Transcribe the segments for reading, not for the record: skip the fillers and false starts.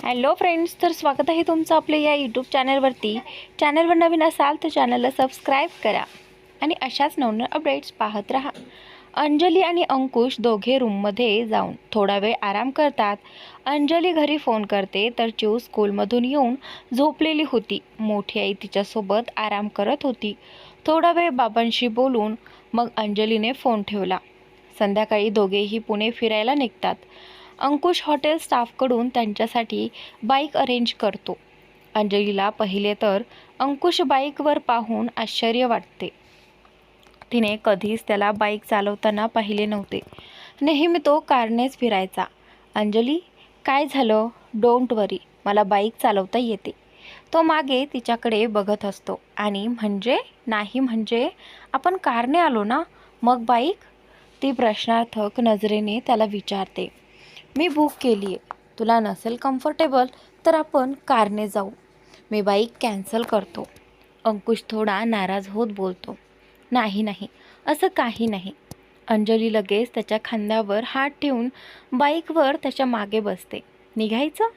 Hello friends, तर स्वागत आहे तुमचं आपल्या या यूट्यूब चॅनलवरती. चॅनलवर नवीन असाल तर चॅनलला सबस्क्राईब करा आणि अशाच नवनवीन अपडेट्स पाहत राहा. अंजली आणि अंकुश दोघे रूममध्ये जाऊन थोडा वेळ आराम करतात. अंजली घरी फोन करते तर चिऊ स्कूलमधून येऊन झोपलेली होती. मोठी आई तिच्यासोबत आराम करत होती. थोडा वेळ बाबांशी बोलून मग अंजलीने फोन ठेवला. संध्याकाळी दोघेही पुणे फिरायला निघतात. अंकुश हॉटेल स्टाफकडून त्यांच्यासाठी बाईक अरेंज करतो. अंजलीला पहिले तर अंकुश बाईकवर पाहून आश्चर्य वाटते. तिने कधीच त्याला बाईक चालवताना पाहिले नव्हते. नेहमी तो कारनेच फिरायचा. अंजली, काय झालं? डोंट वरी, मला बाईक चालवता येते. तो मागे तिच्याकडे बघत असतो. आणि म्हणजे नाही म्हणजे आपण कारने आलो ना, मग बाईक? ती प्रश्नार्थक नजरेने त्याला विचारते. मी बुक केली आहे. तुला नसेल कम्फर्टेबल तर आपण कारने जाऊ. मी बाईक कॅन्सल करतो. अंकुश थोडा नाराज होत बोलतो. नाही नाही, असं काही नाही. अंजली लगेच त्याच्या खांद्यावर हात ठेवून बाईकवर त्याच्या मागे बसते. निघायचं?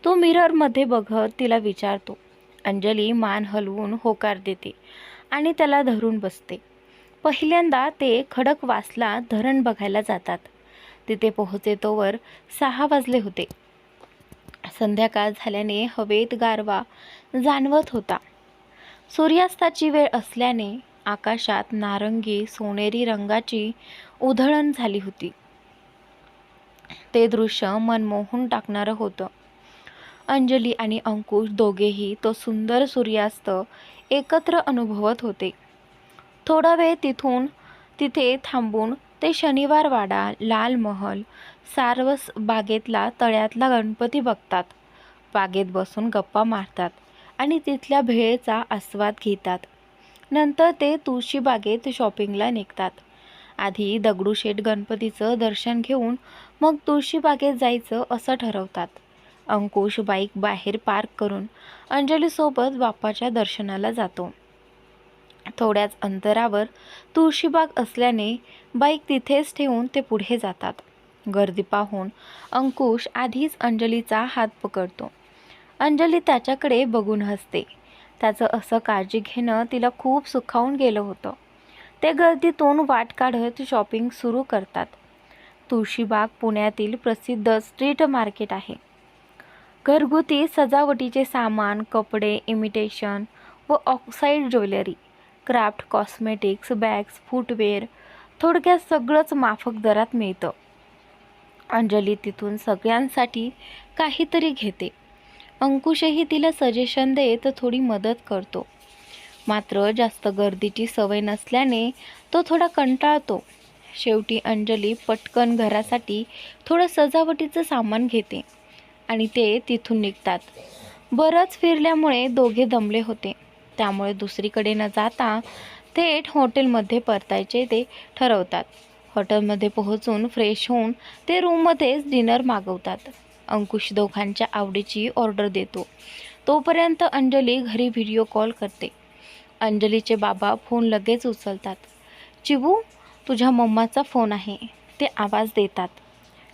तो मिररमध्ये बघत तिला विचारतो. अंजली मान हलवून होकार देते आणि त्याला धरून बसते. पहिल्यांदा ते खडकवासला धरण बघायला जातात. तिथे पोहोचेतोवर 6 वाजले होते. संध्याकाळ झाल्याने हवेत गारवा जाणवत होता. सूर्यास्ताची वेळ असल्याने आकाशात नारंगी सोनेरी रंगाची उधळण झाली होती. ते दृश्य मनमोहून टाकणारं होतं. अंजली आणि अंकुश दोघेही तो सुंदर सूर्यास्त एकत्र अनुभवत होते. थोडा वेळ तिथे थांबून ते शनिवार वाडा, लाल महल, सारस बागेतला तळ्यातला गणपती बघतात. बागेत बसून गप्पा मारतात आणि तिथल्या भेळचा आस्वाद घेतात. नंतर ते तुळशीबागेत शॉपिंगला निघतात. आधी दगडूशेठ गणपतीचं दर्शन घेऊन मग तुळशीबागेत जायचं असं ठरवतात. अंकुश बाईक बाहेर पार्क करून अंजलीसोबत बाप्पाच्या दर्शनाला जातो. थोड्याच अंतरावर तुळशीबाग असल्याने बाईक तिथेच ठेवून ते पुढे जातात. गर्दी पाहून अंकुश आधीच अंजलीचा हात पकडतो. अंजली त्याच्याकडे बघून हसते. त्याचं असं काळजी घेणं तिला खूप सुखावून गेलं होतं. ते गर्दीतून वाट काढत शॉपिंग सुरू करतात. तुळशीबाग पुण्यातील प्रसिद्ध स्ट्रीट मार्केट आहे. घरगुती सजावटीचे सामान, कपडे, इमिटेशन व oxide jewellery, craft, cosmetics, bags, footwear, थोडक्यात सगळंच माफक दरात मिळतं. अंजली तिथून सगळ्यांसाठी काहीतरी घेते. अंकुशही तिला सजेशन देत थोडी मदत करतो. मात्र जास्त गर्दीची सवय नसल्याने तो थोडा कंटाळतो. शेवटी अंजली पटकन घरासाठी थोडं सजावटीचं सामान घेते आणि ते तिथून निघतात. बरंच फिरल्यामुळे दोघे दमले होते. त्यामुळे दुसरीकडे न जाता थेट हॉटेलमध्ये परतायचे ते ठरवतात. हॉटेलमध्ये पोहोचून फ्रेश होऊन ते रूममध्येच डिनर मागवतात. अंकुश दोघांच्या आवडीची ऑर्डर देतो. तोपर्यंत अंजली घरी व्हिडिओ कॉल करते. अंजलीचे बाबा फोन लगेच उचलतात. चिवू, तुझ्या मम्माचा फोन आहे, ते आवाज देतात.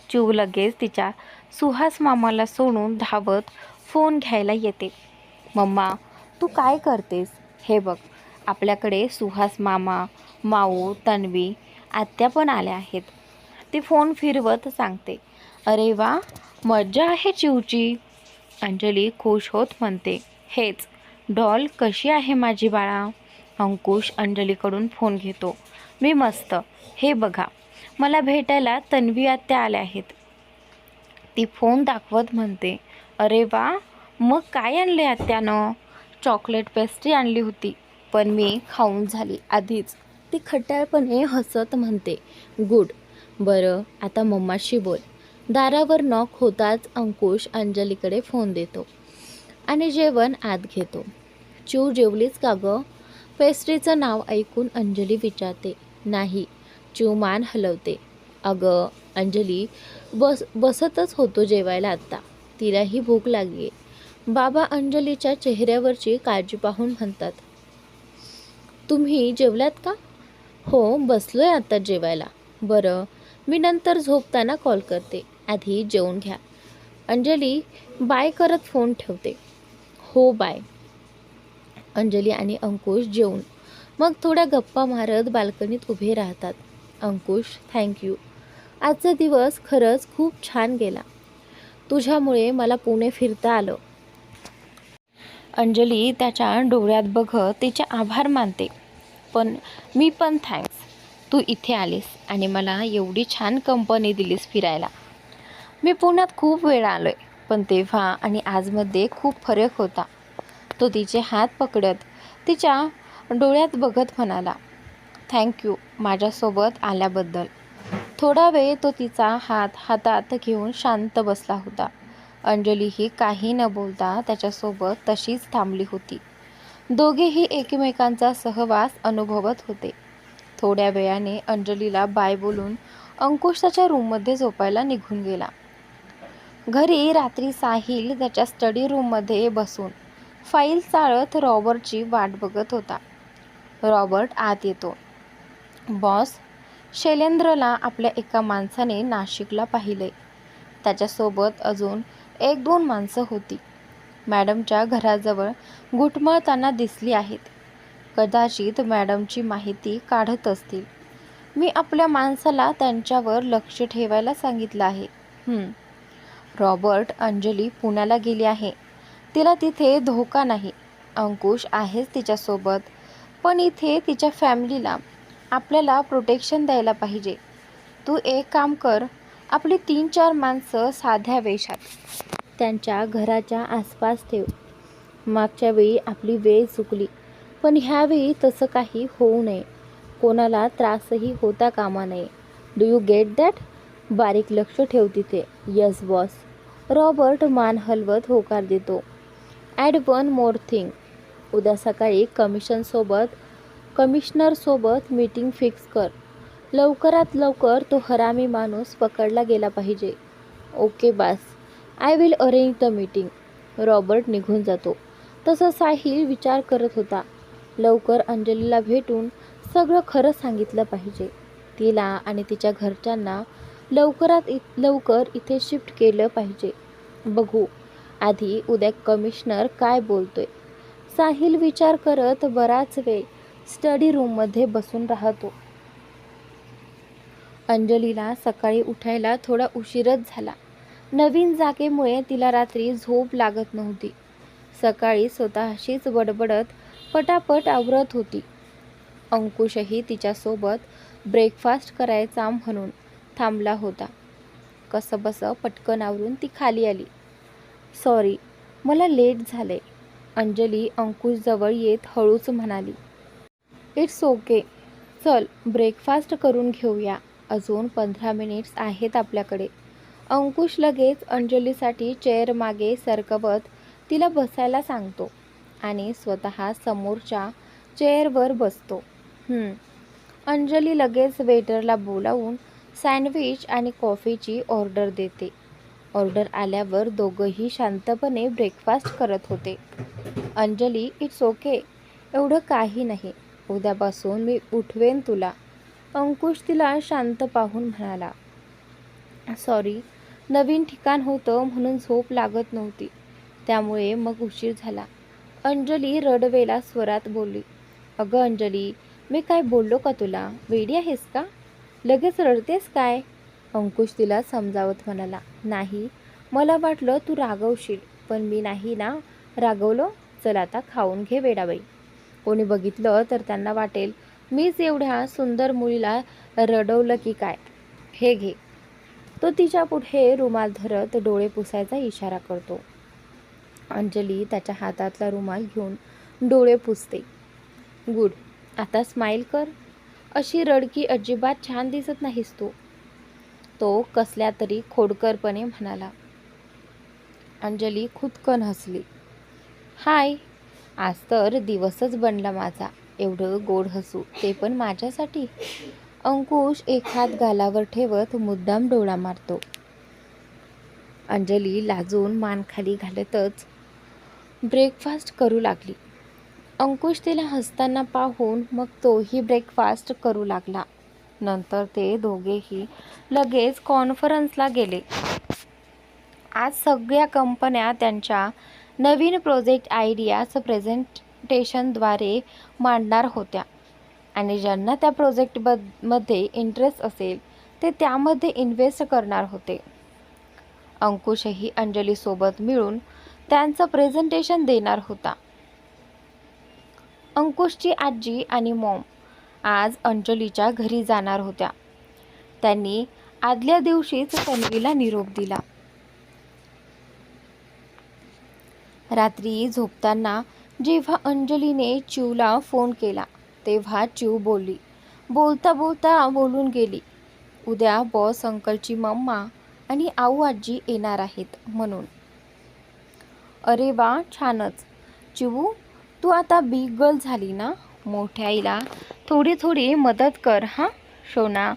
चिवू लगेच तिच्या सुहास मामाला सोडून धावत फोन घ्यायला येते. मम्मा, तू काय करतेस? हे बघ, आपल्याकडे सुहास मामा, माऊ, तन्वी, आत्या पण आल्या आहेत. ती फोन फिरवत सांगते. अरे वा, मज्जा आहे चिवची. अंजली खुश होत म्हणते. हेच, डॉल कशी आहे माझी बाळा? अंकुश अंजलीकडून फोन घेतो. मी मस्त. हे बघा, मला भेटायला तन्वी आत्या आल्या आहेत. ती फोन दाखवत म्हणते. अरे वा, मग काय आणले आत्यानं? चॉकलेट पेस्ट्री आणली होती, पण मी खाऊन झाली आधीच. ती खट्याळपणे हसत म्हणते. गुड. बरं, आता मम्माशी बोल. दारावर नॉक होताच अंकुश अंजलीकडे फोन देतो आणि जेवण आत घेतो. चिऊ, जेवलीच का गं? पेस्ट्रीचं नाव ऐकून अंजली विचारते. नाही. चिऊ मान हलवते. अगं अंजली, बसतच होतो जेवायला आत्ता. तिलाही भूक लागली. बाबा अंजलीच्या चेहऱ्यावरची काळजी पाहून म्हणतात. तुम्ही जेवलात का? हो, बसलोय आता जेवायला. बरं, मी नंतर झोपताना कॉल करते. आधी जेवून घ्या. अंजली बाय करत फोन ठेवते. हो बाय. अंजली आणि अंकुश जेवून मग थोड्या गप्पा मारत बाल्कनीत उभे राहतात. अंकुश, थँक्यू. आजचा दिवस खरंच खूप छान गेला. तुझ्यामुळे मला पुणे फिरता आलं. अंजली त्याच्या डोळ्यात बघत तिचे आभार मानते. मी पण थँक्स. तू इथे आलीस आणि मला एवढी छान कंपनी दिलीस फिरायला. मी पुण्यात खूप वेळा आलोय, पण तेव्हा आणि आजमध्ये खूप फरक होता. तो तिचे हात पकडत तिच्या डोळ्यात बघत म्हणाला, थँक्यू माझ्यासोबत आल्याबद्दल. थोडा वेळ तो तिचा हात हातात घेऊन शांत बसला होता. अंजलीही काही न बोलता त्याच्यासोबत तशीच थांबली होती. दोघेही एकमेकांचा सहवास अनुभवत होते. थोड्या वेळाने अंजलीला बाय बोलून अंकुश त्याच्या रूममध्ये झोपायला निघून गेला. घरी रात्री साहिल त्याच्या स्टडी रूममध्ये बसून फाईल चाळत रॉबर्टची वाट बघत होता. रॉबर्ट आत येतो. बॉस, शैलेंद्रला आपल्या एका माणसाने नाशिकला पाहिले. त्याच्यासोबत अजून 1-2 माणसं होती. मॅडमच्या घराजवळ घुटमळताना दिसली आहेत. कदाचित मॅडमची माहिती काढत असतील. मी आपल्या माणसाला त्यांच्यावर लक्ष ठेवायला सांगितलं आहे. रॉबर्ट, अंजली पुण्याला गेली आहे. तिला तिथे धोका नाही. अंकुश आहेच तिच्यासोबत. पण इथे तिच्या फॅमिलीला आपल्याला प्रोटेक्शन द्यायला पाहिजे. तू एक काम कर, आपली 3-4 माणसं साध्या वेशात त्यांच्या घराच्या आसपास ठेव. मागच्या वेळी आपली वेळ चुकली, पण ह्यावेळी तसं काही होऊ नये. कोणाला त्रासही होता कामा नये. Do you get that? बारीक लक्ष ठेव तिथे. Yes boss. रॉबर्ट मान हलवत होकार देतो. Add one more thing. उद्या सकाळी कमिशनरसोबत मीटिंग फिक्स कर. लवकरात लवकर तो हरामी माणूस पकडला गेला पाहिजे. Okay boss. I will arrange the meeting. Robert निघून जातो. तसं साहिल विचार करत होता. लवकर अंजलीला भेटून सगळं खरं सांगितलं पाहिजे. तिला आणि तिच्या घरच्यांना लवकरात लवकर इथे शिफ्ट केलं पाहिजे. बघू आधी उद्या कमिशनर काय बोलतोय. साहिल विचार करत बराच वेळ स्टडी रूममध्ये बसून राहतो. अंजलीला सकाळी उठायला थोडा उशीरच झाला. नवीन जागेमुळे तिला रात्री झोप लागत नव्हती. सकाळी स्वतःशीच बडबडत पटापट आवरत होती. अंकुशही तिच्यासोबत ब्रेकफास्ट करायचा म्हणून थांबला होता. कसंबसं पटकन आवरून ती खाली आली. सॉरी, मला लेट झालंय. अंजली अंकुशजवळ येत हळूच म्हणाली. It's okay. चल ब्रेकफास्ट करून घेऊया. अजून 15 मिनिट्स आहेत आपल्याकडे. अंकुश लगेच अंजलीसाठी चेअर मागे सरकवत तिला बसायला सांगतो आणि स्वतः समोरच्या चेअरवर बसतो. अंजली लगेच वेटरला बोलावून सँडविच आणि कॉफीची ऑर्डर देते. ऑर्डर आल्यावर दोघंही शांतपणे ब्रेकफास्ट करत होते. Anjali, it's okay. एवढं काही नाही. उद्यापासून मी उठवेन तुला. अंकुश तिला शांत पाहून म्हणाला. सॉरी, नवीन ठिकाण होतं म्हणून झोप लागत नव्हती. त्यामुळे मग उशीर झाला. अंजली रडवेला स्वरात बोलली. अगं अंजली, मी काय बोललो का तुला? वेडी आहेस का? लगेच रडतेस काय? अंकुश तिला समजावत म्हणाला. नाही, मला वाटलं तू रागवशील, पण मी नाही ना रागवलो. चल आता खाऊन घे वेडाबाई. कोणी बघितलं तर त्यांना वाटेल मीच एवढ्या सुंदर मुलीला रडवलं की काय. हे घे. तो तिच्या पुढे रुमाल धरत डोळे पुसायचा इशारा करतो. अंजली त्याच्या हातातला रुमाल घेऊन डोळे पुसते. गुड. आता स्माईल कर. अशी रडकी अजिबात छान दिसत नाहीस तू. तो कसल्या तरी खोडकरपणे म्हणाला. अंजली खुदकन हसली. हाय, आज तर दिवसच बनला माझा. एवढं गोड हसू, ते पण माझ्यासाठी. अंकुश एक हात गालावर ठेवत मुद्दाम डोळा मारतो. अंजली लाजून मान खाली घालतच ब्रेकफास्ट करू लागली. अंकुश तिला हसताना पाहून मग तोही ब्रेकफास्ट करू लागला. नंतर ते दोघेही लगेच कॉन्फरन्सला गेले. आज सगळ्या कंपन्या त्यांच्या नवीन प्रोजेक्ट आयडियाज प्रेझेंटेशनद्वारे मांडणार होत्या आणि ज्यांना त्या मध्ये इंटरेस्ट असेल ते त्यामध्ये इन्व्हेस्ट करणार होते. अंकुशही अंजलीसोबत मिळून त्यांचं प्रेझेंटेशन देणार होता. अंकुशची आजी आणि मॉम आज अंजलीच्या घरी जाणार होत्या. त्यांनी आदल्या दिवशीच तन्वीला निरोप दिला. रात्री झोपताना जेव्हा अंजलीने चिवला फोन केला तेव्हा चिव बोलता बोलता बोलून गेली, उद्या बॉस अंकलची मम्मा आणि आऊ आजी येणार आहेत म्हणून. अरे वा, छानच. चिवू, तू आता बिग गर्ल झाली ना. मोठ्या आईला थोडी थोडी मदत कर हां. शोना,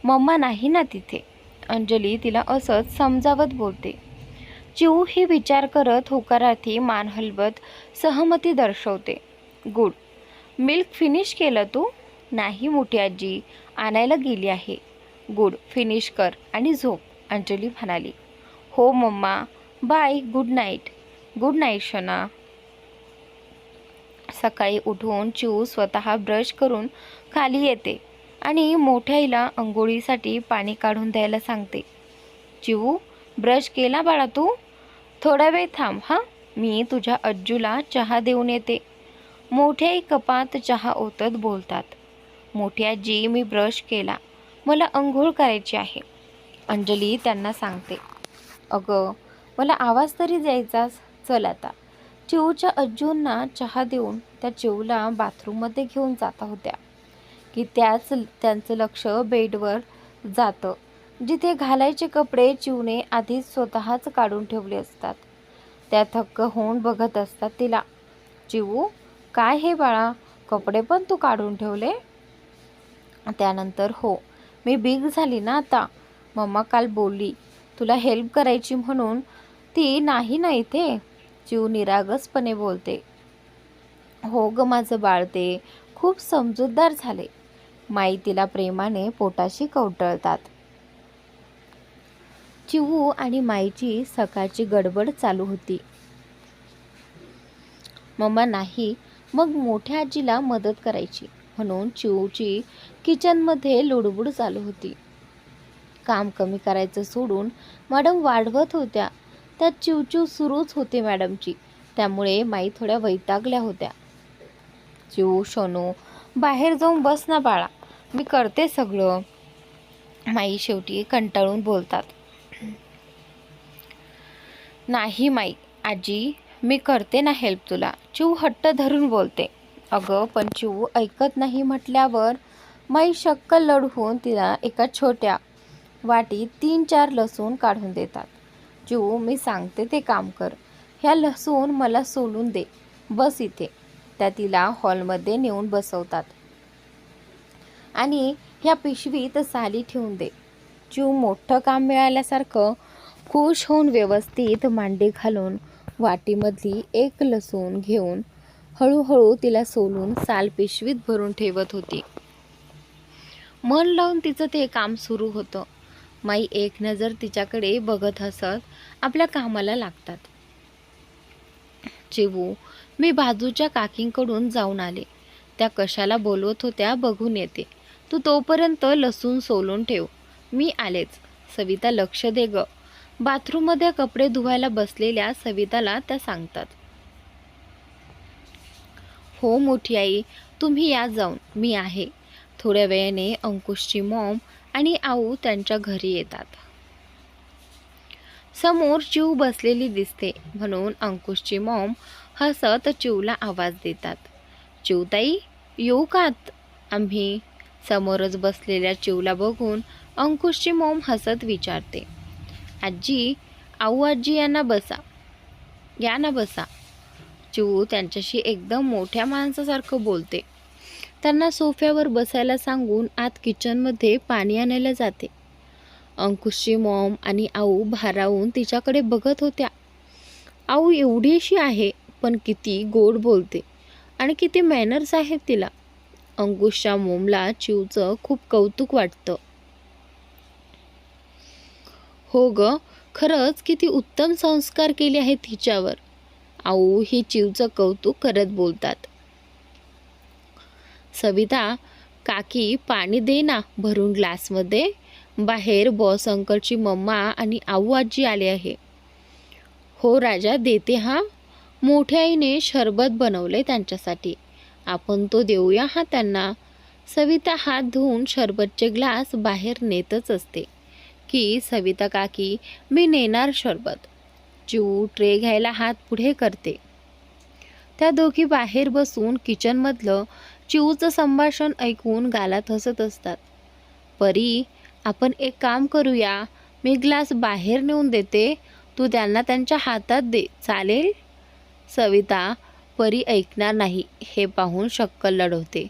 मम्मा नाही ना तिथे. अंजली तिला असंच समजावत बोलते. चिवू ही विचार करत होकारार्थी मान हलवत सहमती दर्शवते. गुड. मिल्क फिनिश केलं तू? नाही, मोठी आजी आणायला गेली आहे. गुड, फिनिश कर आणि झोप, अंजली म्हणाली. हो mama, bye, good night. Good night शना. सकाळी उठून चिवू स्वतः ब्रश करून खाली येते आणि मोठ्या आईला अंघोळीसाठी पाणी काढून द्यायला सांगते. चिवू, ब्रश केला बाळा तू? थोडा वेळ थांब हां, मी तुझ्या अज्जूला चहा देऊन येते. मोठ्या आई कपात चहा ओतत बोलतात. मोठी आजी, मी ब्रश केला, मला अंघोळ करायची आहे. अंजली त्यांना सांगते. अगं, मला आवाज तरी द्यायचाच. चल आता. चिवूच्या अज्जूंना चहा देऊन त्या चिवूला बाथरूममध्ये घेऊन जाता होत्या की त्यांचं लक्ष बेडवर जातं, जिथे घालायचे कपडे चिवूने आधीच स्वतःच काढून ठेवले असतात. त्या थक्क होऊन बघत असतात तिला. चिवू, काय हे बाळा, कपडे पण तू काढून ठेवले? त्यानंतर, हो, मी बिग झाली ना आता. मम्मा काल बोलली तुला हेल्प करायची म्हणून, ती नाही ना इथे. चिवू निरागसपणे बोलते. हो ग माझं बाळ, ते खूप समजूतदार झाले. माई तिला प्रेमाने पोटाशी कवटळतात. चिवू आणि माईची सकाळची गडबड चालू होती. मम्मा नाही, मग मोठ्या आजीला मदत करायची म्हणून चिवूची किचनमध्ये लुडबुड चालू होती. काम कमी करायचं सोडून मॅडम वाढवत होत्या. त्यात चिवचिव सुरूच होती मॅडमची. त्यामुळे माई थोड्या वैतागल्या होत्या. चिवू, शोनू, बाहेर जाऊन बस ना बाळा, मी करते सगळं. माई शेवटी कंटाळून बोलतात. नाही माई, आजी मी करते ना हेल्प तुला. चिवू हट्ट धरून बोलते. अगं पण चिवू ऐकत नाही म्हटल्यावर माई शक्कल लढवून तिला एका छोट्या वाटीत 3-4 लसूण काढून देतात. चिवू, मी सांगते ते काम कर. ह्या लसूण मला सोलून दे, बस इथे. त्या तिला हॉलमध्ये नेऊन बसवतात आणि ह्या पिशवीत साली ठेवून दे. चिवू मोठं काम मिळाल्यासारखं खुश होऊन व्यवस्थित मांडी घालून वाटीमधली एक लसूण घेऊन हळूहळू तिला सोलून साल पिशवीत भरून ठेवत होती. मन लावून तिचं ते काम सुरू होतं. माई एक नजर तिच्याकडे बघत हसत आपल्या कामाला लागतात. चिवू, मी बाजूच्या काकींकडून जाऊन आले. त्या कशाला बोलवत होत्या बघून येते. तू तोपर्यंत लसूण सोलून ठेव, मी आलेच. सविता, लक्ष दे ग. बाथरूममध्ये कपडे धुवायला बसलेल्या सविताला त्या सांगतात. हो मोठी आई, तुम्ही या जाऊन, मी आहे. थोड्या वेळाने अंकुशची मॉम आणि आऊ त्यांच्या घरी येतात. समोर चिव बसलेली दिसते म्हणून अंकुशची मॉम हसत चिवला आवाज देतात. चिवताई, येऊ का आत? आम्ही. समोरच बसलेल्या चिवला बघून अंकुशची मॉम हसत विचारते. आजी, आऊ आजी यांना बसा, या ना बसा. चिवू त्यांच्याशी एकदम मोठ्या माणसासारखं बोलते. त्यांना सोफ्यावर बसायला सांगून आत किचनमध्ये पाणी आणायला जाते. अंकुशची मॉम आणि आऊ भारावून तिच्याकडे बघत होत्या. आऊ एवढीशी आहे पण किती गोड बोलते आणि किती मॅनर्स आहेत तिला. अंकुशच्या मॉमला चिवचं खूप कौतुक वाटतं. हो ग, खरंच किती उत्तम संस्कार केले आहेत तिच्यावर. आऊ ही चिवचं कौतुक करत बोलतात. सविता, काकी पाणी दे ना भरून ग्लासमध्ये. बाहेर बॉस अंकलची मम्मा आणि आऊ आजी आले आहे. हो राजा, देते हा. मोठ्या आईने शरबत बनवले त्यांच्यासाठी. आपण तो देऊया हा त्यांना. सविता हात धुवून शरबतचे ग्लास बाहेर नेतच असते की सविता काकी, मी नेणार शरबत. चिऊ ट्रे घ्यायला हात पुढे करते. त्या दोघी बाहेर बसून किचनमधलं चिऊचं संभाषण ऐकून गालात हसत असतात. परी, आपण एक काम करूया. मी ग्लास बाहेर नेऊन देते, तू त्यांना त्यांच्या हातात दे, चालेल? सविता, परी ऐकणार नाही हे पाहून शक्कल लढवते.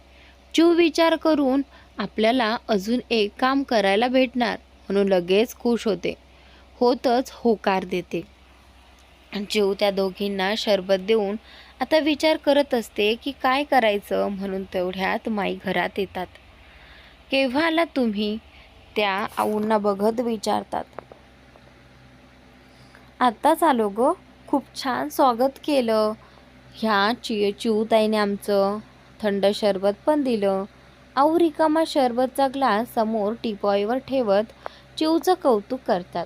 चिऊ विचार करून आपल्याला अजून एक काम करायला भेटणार म्हणून लगेच खुश होते. होतच होकार देते. चिऊ त्या दोघींना शरबत देऊन आता विचार करत असते की काय करायचं, म्हणून तेवढ्यात माई घरात येतात. केव्हा आला तुम्ही? त्या आऊंना बघत विचारतात. आत्ताच आलो ग, खूप छान स्वागत केलं. ह्या चिऊताईने आमचं थंड शरबत पण दिलं. आऊ रिकामा शरबतचा ग्लास समोर टिपॉयवर ठेवत चिऊचं कौतुक करतात.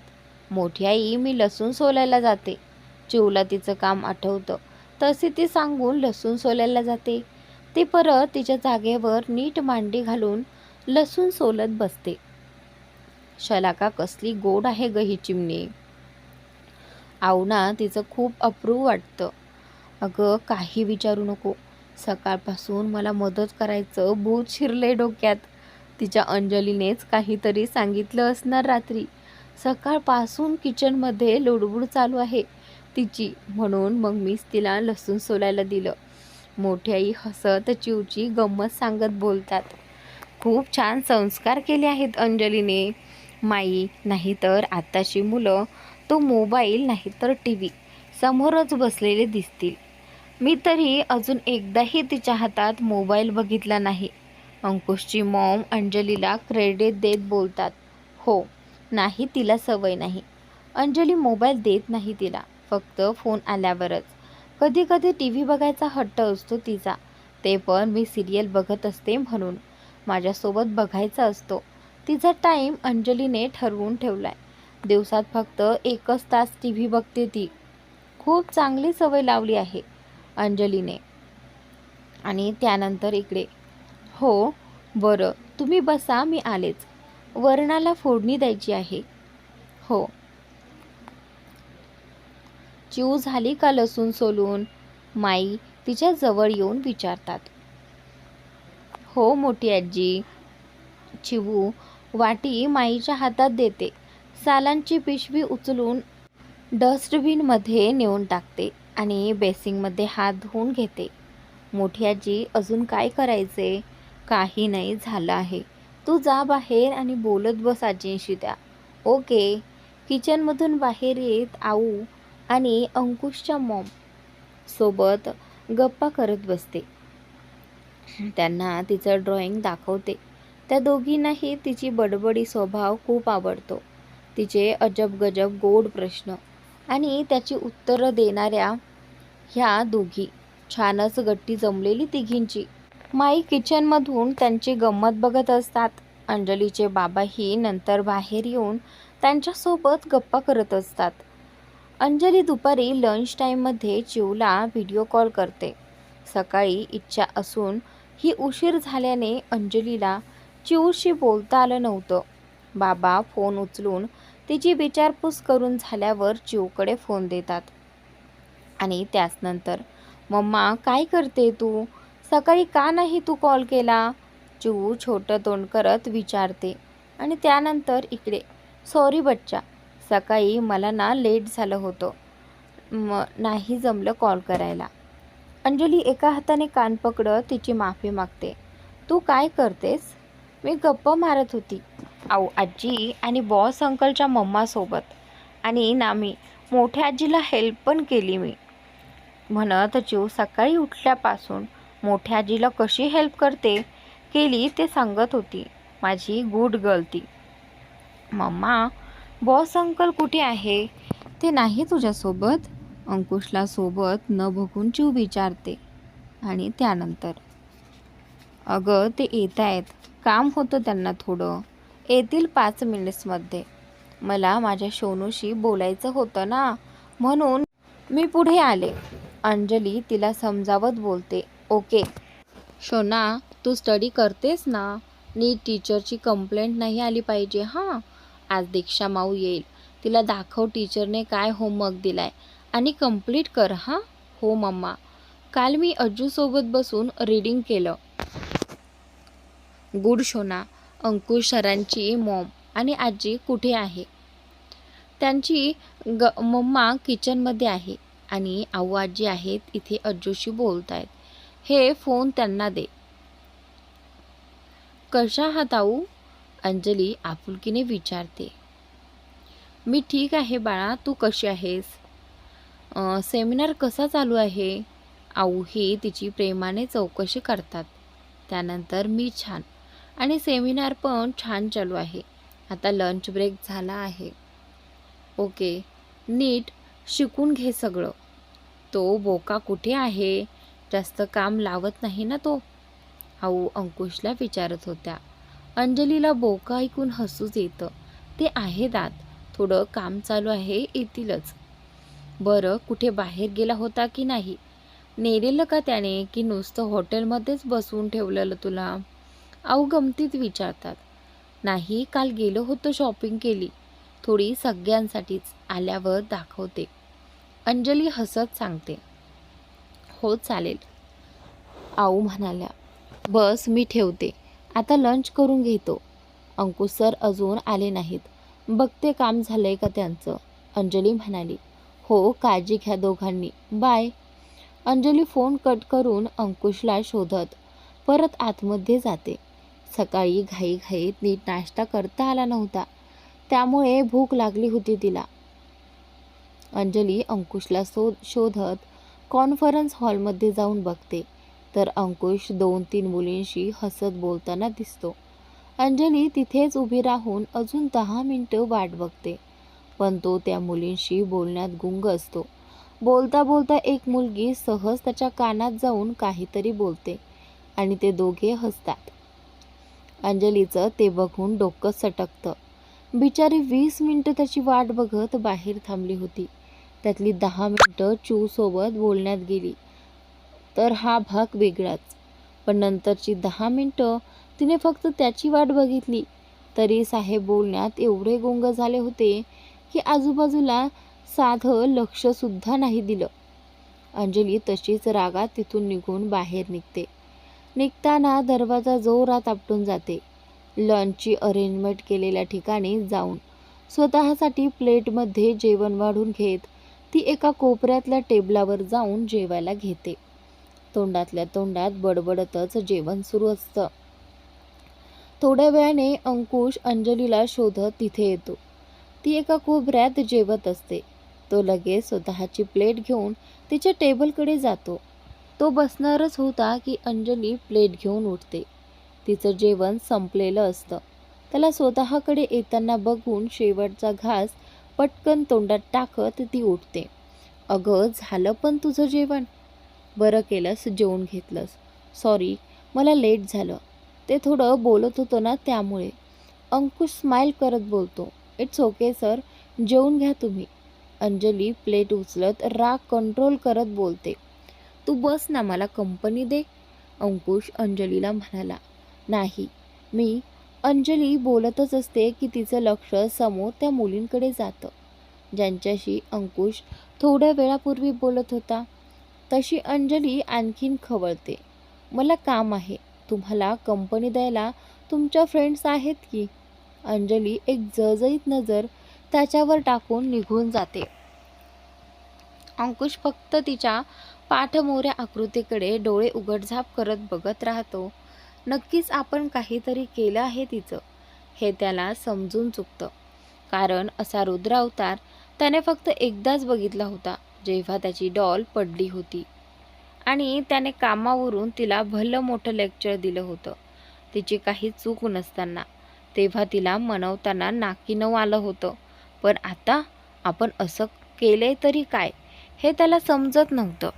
मोठी आई, मी लसूण सोलायला जाते. चिऊला तिचं काम आठवतं. तसे ती सांगून लसूण सोलायला जाते. ती परत तिच्या जागेवर नीट मांडी घालून लसूण सोलत बसते. शलाका कसली गोड आहे ग ही चिमणी. आऊना तिचं खूप अप्रूप वाटतं. अगं काही विचारू नको, सकाळपासून मला मदत करायचं भूत शिरले डोक्यात. तिच्या अंजलीनेच काहीतरी सांगितलं असणार रात्री. सकाळपासून किचनमध्ये लुडबुड चालू आहे तिची, म्हणून मग मीच तिला लसूण सोलायला दिलं. मोठी आई हसत चिवची गंमत सांगत बोलतात. खूप छान संस्कार केले आहेत अंजलीने. माई, नाहीतर आताची मुलं तो मोबाईल नाहीतर TV समोरच बसलेले दिसतील. मी तरी अजून एकदाही तिच्या हातात मोबाईल बघितला नाही. अंकुशची मॉम अंजलीला क्रेडिट देत बोलतात. हो, नाही तिला सवय नाही. अंजली मोबाईल देत नाही तिला, फक्त फोन आल्यावरच. कधी कधी TV बघायचा हट्ट असतो तिचा, ते पण मी सिरियल बघत असते म्हणून. माझ्यासोबत बघायचा असतो. तिचा टाईम अंजलीने ठरवून ठेवलाय. दिवसात फक्त 1च तास TV बघते ती. खूप चांगली सवय लावली आहे अंजलीने. आणि त्यानंतर इकडे, हो बरं तुम्ही बसा, मी आलेच. वरणाला फोडणी द्यायची आहे. हो. चिऊ झाली का लसूण सोलून? माई तिच्या जवळ येऊन विचारतात. हो मोठी आजी. चिऊ वाटी माईच्या हातात देते. सालांची पिशवी उचलून डस्टबिनमध्ये नेऊन टाकते आणि बेसिंगमध्ये हात धुवून घेते. मोठी आजी, अजून काय करायचे? काही नाही, झालं आहे. तू जा बाहेर आणि बोलत बस आजींशी त्या. ओके. किचनमधून बाहेर येत आऊ आणि अंकुशच्या मॉम सोबत गप्पा करत बसते. त्यांना तिचं ड्रॉइंग दाखवते. त्या दोघींनाही तिची बडबडी स्वभाव खूप आवडतो. तिचे अजब गजब गोड प्रश्न आणि त्याची उत्तरं देणाऱ्या ह्या दोघी छानच गट्टी जमलेली तिघींची. माई किचनमधून त्यांची गंमत बघत असतात. अंजलीचे बाबाही नंतर बाहेर येऊन त्यांच्यासोबत गप्पा करत असतात. अंजली दुपारी लंच टाईममध्ये चिऊला व्हिडिओ कॉल करते. सकाळी इच्छा असून ही उशीर झाल्याने अंजलीला चिऊशी बोलता आलं नव्हतं. बाबा फोन उचलून तिची विचारपूस करून झाल्यावर चिऊकडे फोन देतात आणि त्याचनंतर, मम्मा काय करते तू? सकाळी का नाही तू कॉल केला? चिऊ छोटं तोंड करत विचारते. आणि त्यानंतर इकडे, सॉरी बच्चा, सकाळी मला ना लेट झालं होतं, नाही जमलं कॉल करायला. अंजली एका हाताने कान पकडत तिची माफी मागते. तू काय करतेस? मी गप्पा मारत होती आऊ आजी आणि बॉस अंकलच्या मम्मासोबत. आणि नामी मोठ्या आजीला हेल्प पण केली मी. म्हणत चिऊ सकाळी उठल्यापासून मोठ्या आजीला कशी हेल्प केली ते सांगत होती. माझी गुड गर्ल ती. मम्मा, बॉस अंकल कुठे आहे? ते नाही तुझ्यासोबत? अंकुशला सोबत न बघून चिव विचारते. आणि त्यानंतर, अगं ते येत आहेत, काम होतं त्यांना थोडं, येतील 5 मिनिट्समध्ये. मला माझ्या सोनूशी बोलायचं होतं ना, म्हणून मी पुढे आले. अंजली तिला समजावत बोलते. ओके शोना, तू स्टडी करतेस ना, नीट टीचरची कंप्लेंट नाही आली पाहिजे हां. आज दीक्षा माऊ येईल, तिला दाखव टीचरने काय होमवर्क दिलाय आणि कंप्लीट कर हां. हो मम्मा, काल मी अज्जूसोबत बसून रीडिंग केलं. गुड शोना. अंकुश सरांची मॉम आणि आजी कुठे आहे? त्यांची मम्मा किचनमध्ये आहे आणि आऊ आजी आहेत इथे अज्जूशी बोलत आहेत. हे फोन त्यांना दे. कशा आहात आऊ? अंजली आपुलकीने विचारते. मी ठीक आहे बाळा, तू कशी आहेस? सेमिनार कसा चालू आहे? आऊ ही तिची प्रेमाने चौकशी करतात. त्यानंतर मी छान, आणि सेमिनार पण छान चालू आहे. आता लंच ब्रेक झाला आहे. ओके, नीट शिकून घे सगळं. तो बोका कुठे आहे? जास्त काम लावत नाही ना तो? आऊ अंकुशला विचारत होत्या. अंजलीला बोका ऐकून हसूच येतं. ते आहेत आत, थोडं काम चालू आहे, येतीलच. बरं, कुठे बाहेर गेला होता की नाही? नेलेलं का त्याने, की नुसतं हॉटेलमध्येच बसवून ठेवलेलं तुला? आऊ गमतीत विचारतात. नाही, काल गेलो होतो, शॉपिंग केली थोडी सगळ्यांसाठीच, आल्यावर दाखवते. अंजली हसत सांगते. हो चालेल, आऊ म्हणाल्या. बस मी ठेवते, आता लंच करून घेतो. अंकुश सर अजून आले नाहीत, बघते काम झालंय का त्यांचं. अंजली म्हणाली. हो, काळजी घ्या दोघांनी, बाय. अंजली फोन कट करून अंकुशला शोधत परत आतमध्ये जाते. सकाळी घाईघाईत नीट नाश्ता करता आला नव्हता, त्यामुळे भूक लागली होती तिला. अंजली अंकुशला शोधत कॉन्फरन्स हॉलमध्ये जाऊन बघते तर अंकुश 2-3 मुलींशी हसत बोलताना दिसतो. अंजली तिथेच उभी राहून अजून 10 मिनिटं वाट बघते, पण तो त्या मुलींशी बोलण्यात गुंग असतो. बोलता बोलता एक मुलगी सहज त्याच्या कानात जाऊन काहीतरी बोलते आणि ते दोघे हसतात. अंजलीचं ते बघून डोकं सटकतं. बिचारी 20 मिनिटं त्याची वाट बघत बाहेर थांबली होती. त्यातली 10 मिनिटं चिवसोबत बोलण्यात गेली तर हा भाग वेगळाच. पण नंतरची 10 मिनिटं तिने फक्त त्याची वाट बघितली तरी साहेब बोलण्यात एवढे गुंग झाले होते की आजूबाजूला साधं लक्षसुद्धा नाही दिलं. अंजली तशीच रागात तिथून निघून बाहेर निघते. निघताना दरवाजा जोरात आपटून जाते. लंचची अरेंजमेंट केलेल्या ठिकाणी जाऊन स्वतःसाठी प्लेटमध्ये जेवण वाढून घेत ती एका कोपऱ्यातल्या टेबलावर जाऊन जेवायला घेते. तोंडातल्या तोंडात बडबडतच जेवण सुरू असतं. थोड्या वेळाने अंकुश अंजलीला शोधत तिथे येतो. ती एका कोपऱ्यात जेवत असते. तो लगेच स्वतःची प्लेट घेऊन तिच्या टेबलकडे जातो. तो बसणारच होता की अंजली प्लेट घेऊन उठते. तिचं जेवण संपलेलं असतं. त्याला स्वतःकडे येताना बघून शेवटचा घास पटकन तोंडात टाकत ती उठते. अगं, झालं पण तुझं जेवण? बरं केलंस जेवून घेतलंस. सॉरी, मला लेट झालं. ते थोडं बोलत होतं ना त्यामुळे. अंकुश स्माईल करत बोलतो. इट्स ओके सर, जेवून घ्या तुम्ही. अंजली प्लेट उचलत राग कंट्रोल करत बोलते. तू बस ना, मला कंपनी दे. अंकुश अंजलीला म्हणाला. नाही, मी. अंजली बोलतच असते की तिचं लक्ष समोर त्या मुलींकडे जातं ज्यांच्याशी अंकुश थोड्या वेळापूर्वी बोलत होता. तशी अंजली आणखीन खवळते. मला काम आहे, तुम्हाला कंपनी द्यायला तुमच्या फ्रेंड्स आहेत की. अंजली एक जळजळीत नजर त्याच्यावर टाकून निघून जाते. अंकुश फक्त तिच्या पाठमोऱ्या आकृतीकडे डोळे उघडझाप करत बघत राहतो. नक्कीच आपण काहीतरी केलं आहे तिचं, हे त्याला समजून चुकतं. कारण असा रुद्र अवतार त्याने फक्त एकदाच बघितला होता, जेव्हा त्याची डॉल पडली होती आणि त्याने कामावरून तिला भलं मोठं लेक्चर दिलं होतं तिची काही चूक नसताना. तेव्हा तिला मनवताना नाकी नऊ आलं होतं. पण आता आपण असं केले तरी काय हे त्याला समजत नव्हतं.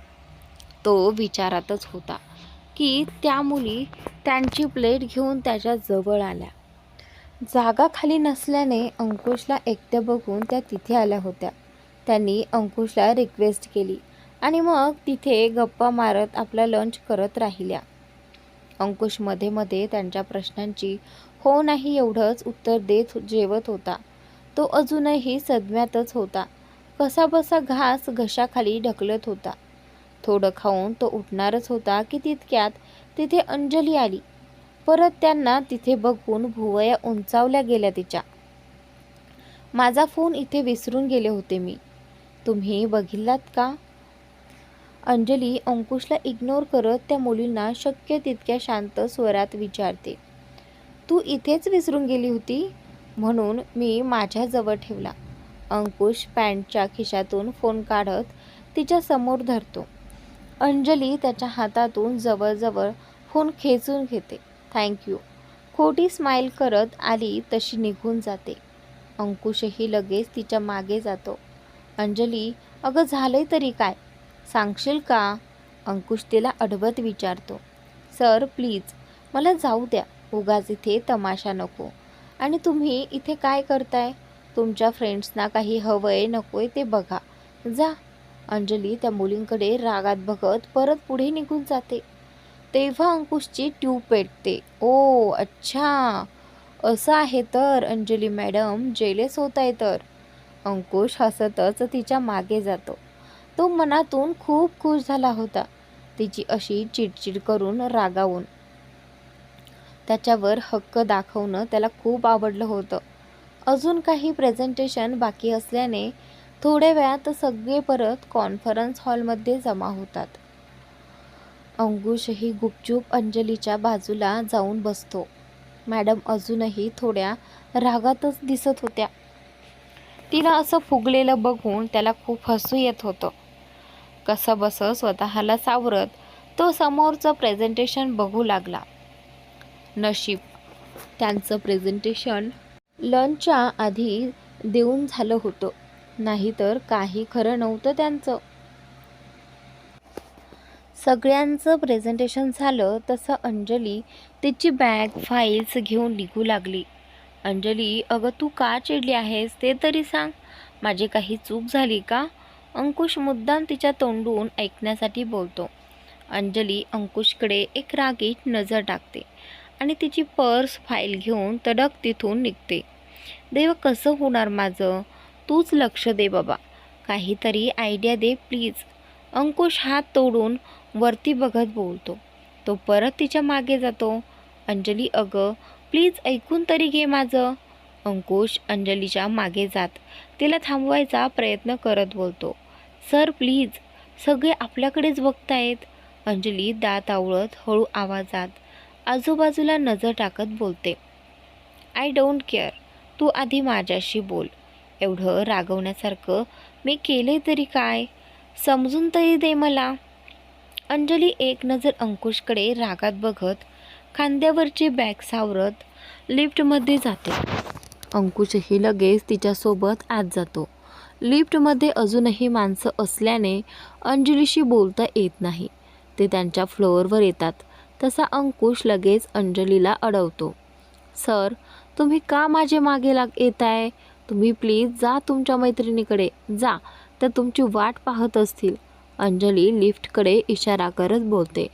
तो विचारातच होता की त्या मुली त्यांची प्लेट घेऊन त्याच्या जवळ आल्या. जागा खाली नसल्याने अंकुशला एकट्या बघून त्या तिथे आल्या होत्या. त्यांनी अंकुशला रिक्वेस्ट केली आणि मग तिथे गप्पा मारत आपला लंच करत राहिल्या. अंकुश मध्ये मध्ये त्यांच्या प्रश्नांची हो नाही एवढंच उत्तर देत जेवत होता. तो अजूनही सदम्यातच होता. कसाबसा घास घशाखाली ढकलत होता. थोडं खाऊन तो उठणारच होता की तितक्यात तिथे अंजली आली. परत त्यांना तिथे बघून भुवया उंचावल्या गेल्या तिच्या. माझा फोन इथे विसरून गेले होते मी. तुम्ही बघितलात का? अंजली अंकुशला इग्नोर करत त्या मुलींना शक्य तितक्या शांत स्वरात विचारते. तू इथेच विसरून गेली होती म्हणून मी माझ्याजवळ ठेवला. अंकुश पॅन्टच्या खिशातून फोन काढत तिच्या समोर धरतो. अंजली त्याच्या हातातून जवळजवळ फोन खेचून घेते. थँक्यू. खोटी स्माईल करत आली तशी निघून जाते. अंकुशही लगेच तिच्या मागे जातो. अंजली, अगं झालंय तरी काय? सांगशील का? अंकुश तिला अडवत विचारतो. सर प्लीज मला जाऊ द्या. उगाच इथे तमाशा नको. आणि तुम्ही इथे काय करताय? तुमच्या फ्रेंड्सना काही हवंय नकोय ते बघा. जा. अंजली त्या मुलींकडे रागात बघत परत पुढे निघून जाते. तेव्हा अंकुशची ट्यूब पेटते. ओ अच्छा, असं आहे तर अंजली मॅडम जेलेस होत आहे तर. अंकुश हसतच तिच्या मागे जातो. तो मनातून खूप खुश झाला होता. तिची अशी चिडचिड करून रागावून त्याच्यावर हक्क दाखवणं त्याला खूप आवडलं होतं. अजून काही प्रेझेंटेशन बाकी असल्याने थोड्या वेळात सगळे परत कॉन्फरन्स हॉलमध्ये जमा होतात. अंकुशही गुपचूप अंजलीच्या बाजूला जाऊन बसतो. मॅडम अजूनही थोड्या रागातच दिसत होत्या. तिला असं फुगलेलं बघून त्याला खूप हसू येत होतं. कसंबसं स्वतःला सावरत तो समोरचं प्रेझेंटेशन बघू लागला. नशीब त्यांचं प्रेझेंटेशन लंचच्या आधी देऊन झालं होतं, नाहीतर काही खरं नव्हतं त्यांचं. सगळ्यांचं प्रेझेंटेशन झालं तसं अंजली तिची बॅग फाईल्स घेऊन निघू लागली. अंजली, अगं तू का चिडली आहेस ते तरी सांग. माझी काही चूक झाली का? अंकुश मुद्दाम तिच्या तोंडून ऐकण्यासाठी बोलतो. अंजली अंकुशकडे एक रागीट नजर टाकते आणि तिची पर्स फाईल घेऊन तडक तिथून निघते. देव, कसं होणार माझं? तूच लक्ष दे बाबा. काहीतरी आयडिया दे प्लीज. अंकुश हात तोडून वरती बघत बोलतो. तो परत तिच्या मागे जातो. अंजली, अगं प्लीज ऐकून तरी घे माझं. अंकुश अंजलीच्या मागे जात तिला थांबवायचा प्रयत्न करत बोलतो. सर प्लीज, सगळे आपल्याकडेच बघतायत. अंजली दात आवळत हळू आवाजात आजूबाजूला नजर टाकत बोलते. I don't care. तू आधी माझ्याशी बोल. एवढं रागवण्यासारखं मी केले तरी काय? समजून तरी दे मला. अंजली एक नजर अंकुशकडे रागात बघत खांद्यावरची बॅग सावरत लिफ्टमध्ये जाते. अंकुशही लगेच तिच्यासोबत आत जातो. लिफ्टमध्ये अजूनही माणसं असल्याने अंजलीशी बोलता येत नाही. ते त्यांच्या फ्लोअरवर येतात. तसा अंकुश लगेच अंजलीला अडवतो. सर, तुम्ही का माझे मागे येताय? तुम्ही प्लीज जा तुमच्या मैत्रिणीकडे जा, तर तुमची वाट पाहत असतील. अंजली लिफ्टकडे इशारा करत बोलते.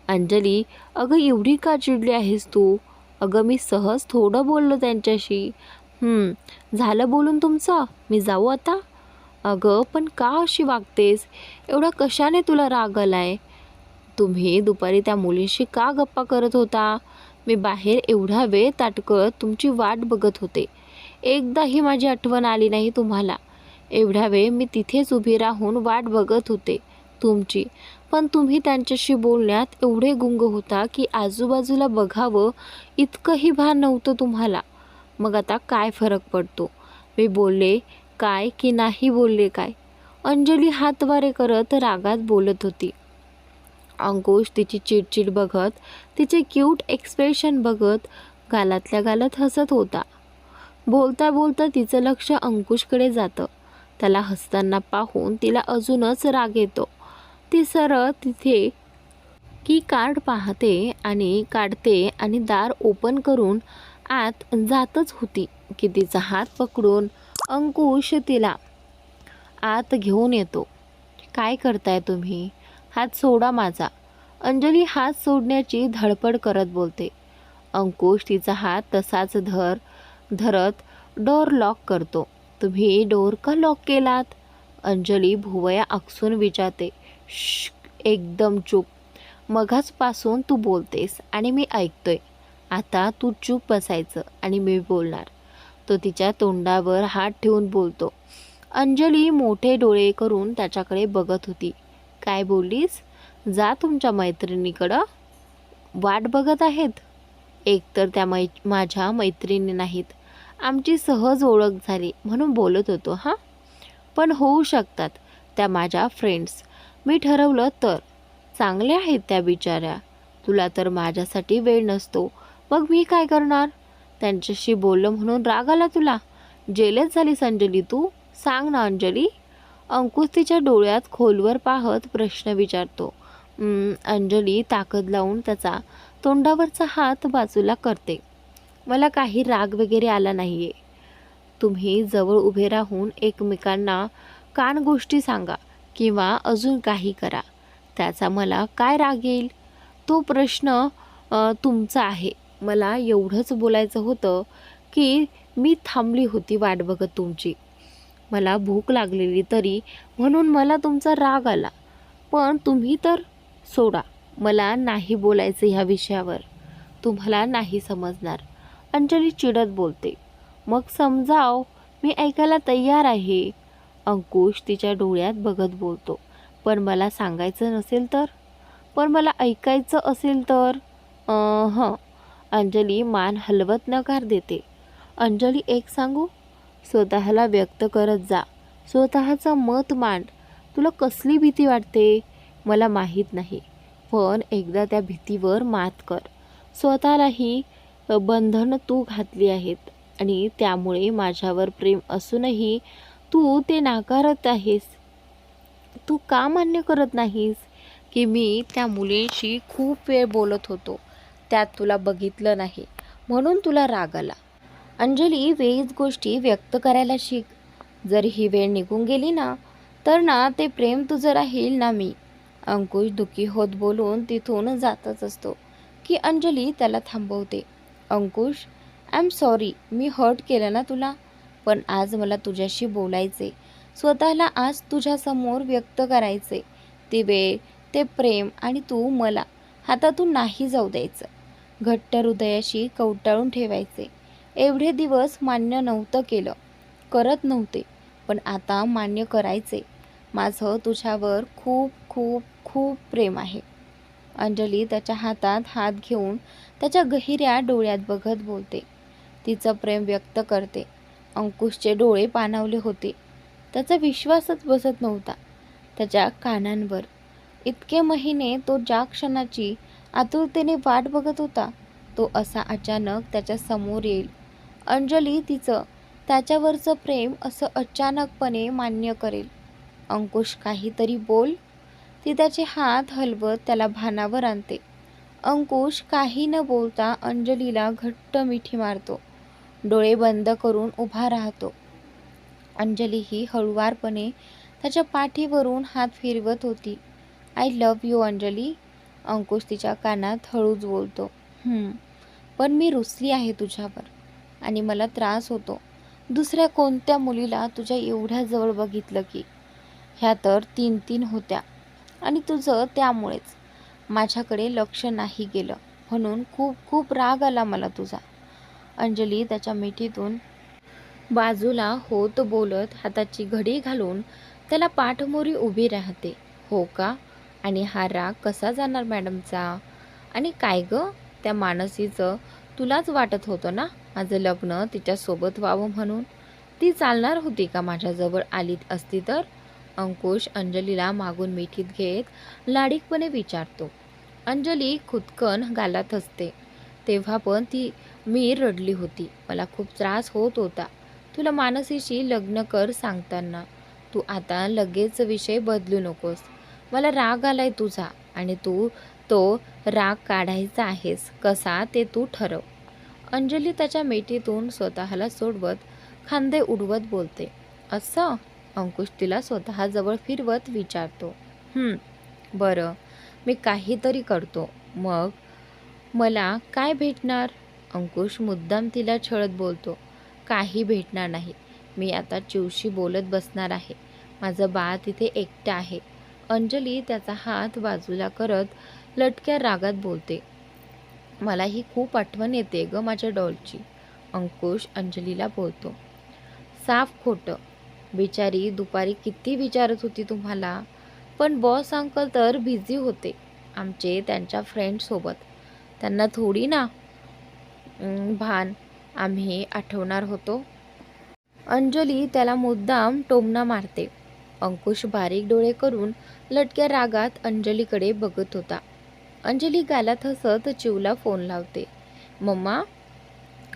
अंजली, अगं एवढी का चिडली आहेस तू? अगं मी सहज थोडं बोललो त्यांच्याशी. झालं बोलून तुमचं? मी जाऊ आता? अगं पण का अशी वागतेस? एवढा कशाने तुला राग आलाय? तुम्ही दुपारी त्या मुलींशी का गप्पा करत होता? मी बाहेर एवढा वेळ ताटकळत तुमची वाट बघत होते. एकदाही माझी आठवण आली नाही तुम्हाला. एवढा वेळ मी तिथेच उभी राहून वाट बघत होते तुमची, पण तुम्ही त्यांच्याशी बोलण्यात एवढे गुंग होता की आजूबाजूला बघावं इतकंही भान नव्हतं तुम्हाला. मग आता काय फरक पडतो? मी बोलले काय की नाही बोलले काय? अंजली हातवारे करत रागात बोलत होती. अंकुश तिची चिडचिड बघत, तिचे क्यूट एक्सप्रेशन बघत गालातल्या गालात हसत होता. बोलता बोलता तिचं लक्ष अंकुशकडे जातं. त्याला हसताना पाहून तिला अजूनच राग येतो. ती सरळ तिथे की कार्ड पाहते आणि काढते आणि दार ओपन करून आत जातच होती की तिचा हात पकडून अंकुश तिला आत घेऊन येतो. काय करताय तुम्ही? हात सोडा माझा. अंजली हात सोडण्याची धडपड करत बोलते. अंकुश तिचा हात तसाच धरत डोर लॉक करतो. तुम्ही डोर का लॉक केलात? अंजली भुवया आकसून विचारते. श्श, एकदम चूप. मगाचपासून तू बोलतेस आणि मी ऐकतोय. आता तू चूप बसायचं आणि मी बोलणार. तो तिच्या तोंडावर हात ठेवून बोलतो. अंजली मोठे डोळे करून त्याच्याकडे बघत होती. काय बोललीस? जा तुमच्या मैत्रिणीकडं. वाट बघत आहेत? एकतर त्या माझ्या मैत्रिणी नाहीत. आमची सहज ओळख झाली म्हणून बोलत होतो हां. पण होऊ शकतात त्या माझ्या फ्रेंड्स. मी ठरवलं तर. चांगल्या आहेत त्या बिचाऱ्या. तुला तर माझ्यासाठी वेळ नसतो. मग मी काय करणार? त्यांच्याशी बोललं म्हणून राग आला तुला? जेलच झालीस अंजली तू? सांग ना अंजली. अंकुश तिच्या डोळ्यात खोलवर पाहत प्रश्न विचारतो. अंजली ताकद लावून त्याचा तोंडावरचा हात बाजूला करते. मला काही राग वगैरे आला नाही आहे. तुम्ही जवळ उभे राहून एकमेकांना कान गोष्टी सांगा किंवा अजून काही करा. त्याचा मला काय राग येईल? तो प्रश्न तुमचा आहे. मला एवढंच बोलायचं होतं की मी थांबली होती वाट बघत तुमची. मला भूक लागलेली तरी म्हणून मला तुमचा राग आला. पण तुम्ही तर सोडा. मला नाही बोलायचं ह्या विषयावर. तुम्हाला नाही समजणार. अंजली चिडत बोलते. मग समजाव. मी ऐकायला तयार आहे. अंकुश तिच्या डोळ्यात बघत बोलतो. पण मला सांगायचं नसेल तर? पण मला ऐकायचं असेल तर? हं. अंजली मान हलवत नकार देते. अंजली एक सांगू? स्वतःला व्यक्त करत जा. स्वतःचं मत मांड. तुला कसली भीती वाटते मला माहीत नाही. पण एकदा त्या भीतीवर मात कर. स्वतःलाही बंधन तू घातली आहेत आणि त्यामुळे माझ्यावर प्रेम असूनही तू ते नाकारत आहेस. तू का मान्य करत नाहीस की मी त्या मुलींशी खूप वेळ बोलत होतो, त्यात तुला बघितलं नाही म्हणून तुला राग आला? अंजली, वेळीच गोष्टी व्यक्त करायला शिक. जर ही वेळ निघून गेली ना तर ना ते प्रेम तुझं राहील ना मी. अंकुश दुःखी होत बोलून तिथून जातच असतो की अंजली त्याला थांबवते. Ankush, I am sorry. मी हर्ट केलं ना तुला. पण आज मला तुझ्याशी बोलायचे. स्वतःला आज तुझ्यासमोर व्यक्त करायचे. ती वेळ, ते प्रेम आणि तू मला हातातून नाही जाऊ द्यायचं. घट्ट हृदयाशी कवटाळून ठेवायचे. एवढे दिवस मान्य नव्हतं केलं, करत नव्हते. पण आता मान्य करायचे. माझं तुझ्यावर खूप खूप खूप प्रेम आहे. अंजली त्याच्या हातात हात घेऊन त्याच्या गहिऱ्या डोळ्यात बघत बोलते. तिचं प्रेम व्यक्त करते. अंकुशचे डोळे पाणावले होते. त्याचा विश्वासच बसत नव्हता त्याच्या कानांवर. इतके महिने तो ज्या क्षणाची आतुरतेने वाट बघत होता तो असा अचानक त्याच्या समोर येईल. अंजली तिचं त्याच्यावरचं प्रेम असं अचानकपणे मान्य करेल. अंकुश, काहीतरी बोल. ती त्याचे हात हलवत त्याला भानावर आणते. अंकुश काही न बोलता अंजलीला घट्ट मिठी मारतो. डोळे बंद करून उभा राहतो. अंजली ही हळुवारपणे त्याच्या पाठीवरून हात फिरवत होती. I love you Anjali. Ankush तिच्या कानात हळूच बोलतो. पण मी रुसली आहे तुझ्यावर आणि मला त्रास होतो दुसऱ्या कोणत्या मुलीला तुझ्या एवढ्या जवळ बघितलं की. ह्या तर 3 होत्या आणि तुझं त्यामुळेच माझ्याकडे लक्ष नाही गेलं म्हणून खूप खूप राग आला मला तुझा. अंजली त्याच्या मिठीतून बाजूला होत बोलत हाताची घडी घालून त्याला पाठमोरी उभी राहते. हो का? आणि हा राग कसा जाणार मॅडमचा? आणि काय गं, त्या मानसीचं तुलाच वाटत होतं ना माझं लग्न तिच्यासोबत व्हावं म्हणून? ती चालणार होती का माझ्याजवळ आली असती तर? अंकुश अंजलीला मागून मिठीत घेत लाडीकपणे विचारतो. अंजली खुदकन गालात हसते. तेव्हा पण मी रडली होती. मला खूप त्रास होत होता तुला मानसीशी लग्न कर सांगताना. तू आता लगेच विषय बदलू नकोस. मला राग आलाय तुझा आणि तू तो राग काढायचा आहेस कसा ते तू ठरव. अंजली त्याच्या मिठीतून स्वतःला सोडवत खांदे उडवत बोलते. असं? अंकुश तिला स्वतःजवळ फिरवत विचारतो. बरं, मी काहीतरी करतो. मग मला काय भेटणार? अंकुश मुद्दाम तिला छळत बोलतो. काही भेटणार नाही. मी आता चिवशी बोलत बसणार आहे. माझं बाळ तिथे एकटं आहे. अंजली त्याचा हात बाजूला करत लटक्या रागात बोलते. मलाही खूप आठवण येते ग माझ्या डॉलची. अंकुश अंजलीला बोलतो. साफ खोटं. बिचारी दुपारी किती विचारत होती तुम्हाला, पण बॉस अंकल तर बिझी होते आमचे त्यांच्या फ्रेंडसोबत. त्यांना थोडी ना भान आम्ही आठवणार होतो. अंजली त्याला मुद्दाम टोमणा मारते. अंकुश बारीक डोळे करून लटक्या रागात अंजलीकडे बघत होता. अंजली गालात हसत चिवला फोन लावते. मम्मा.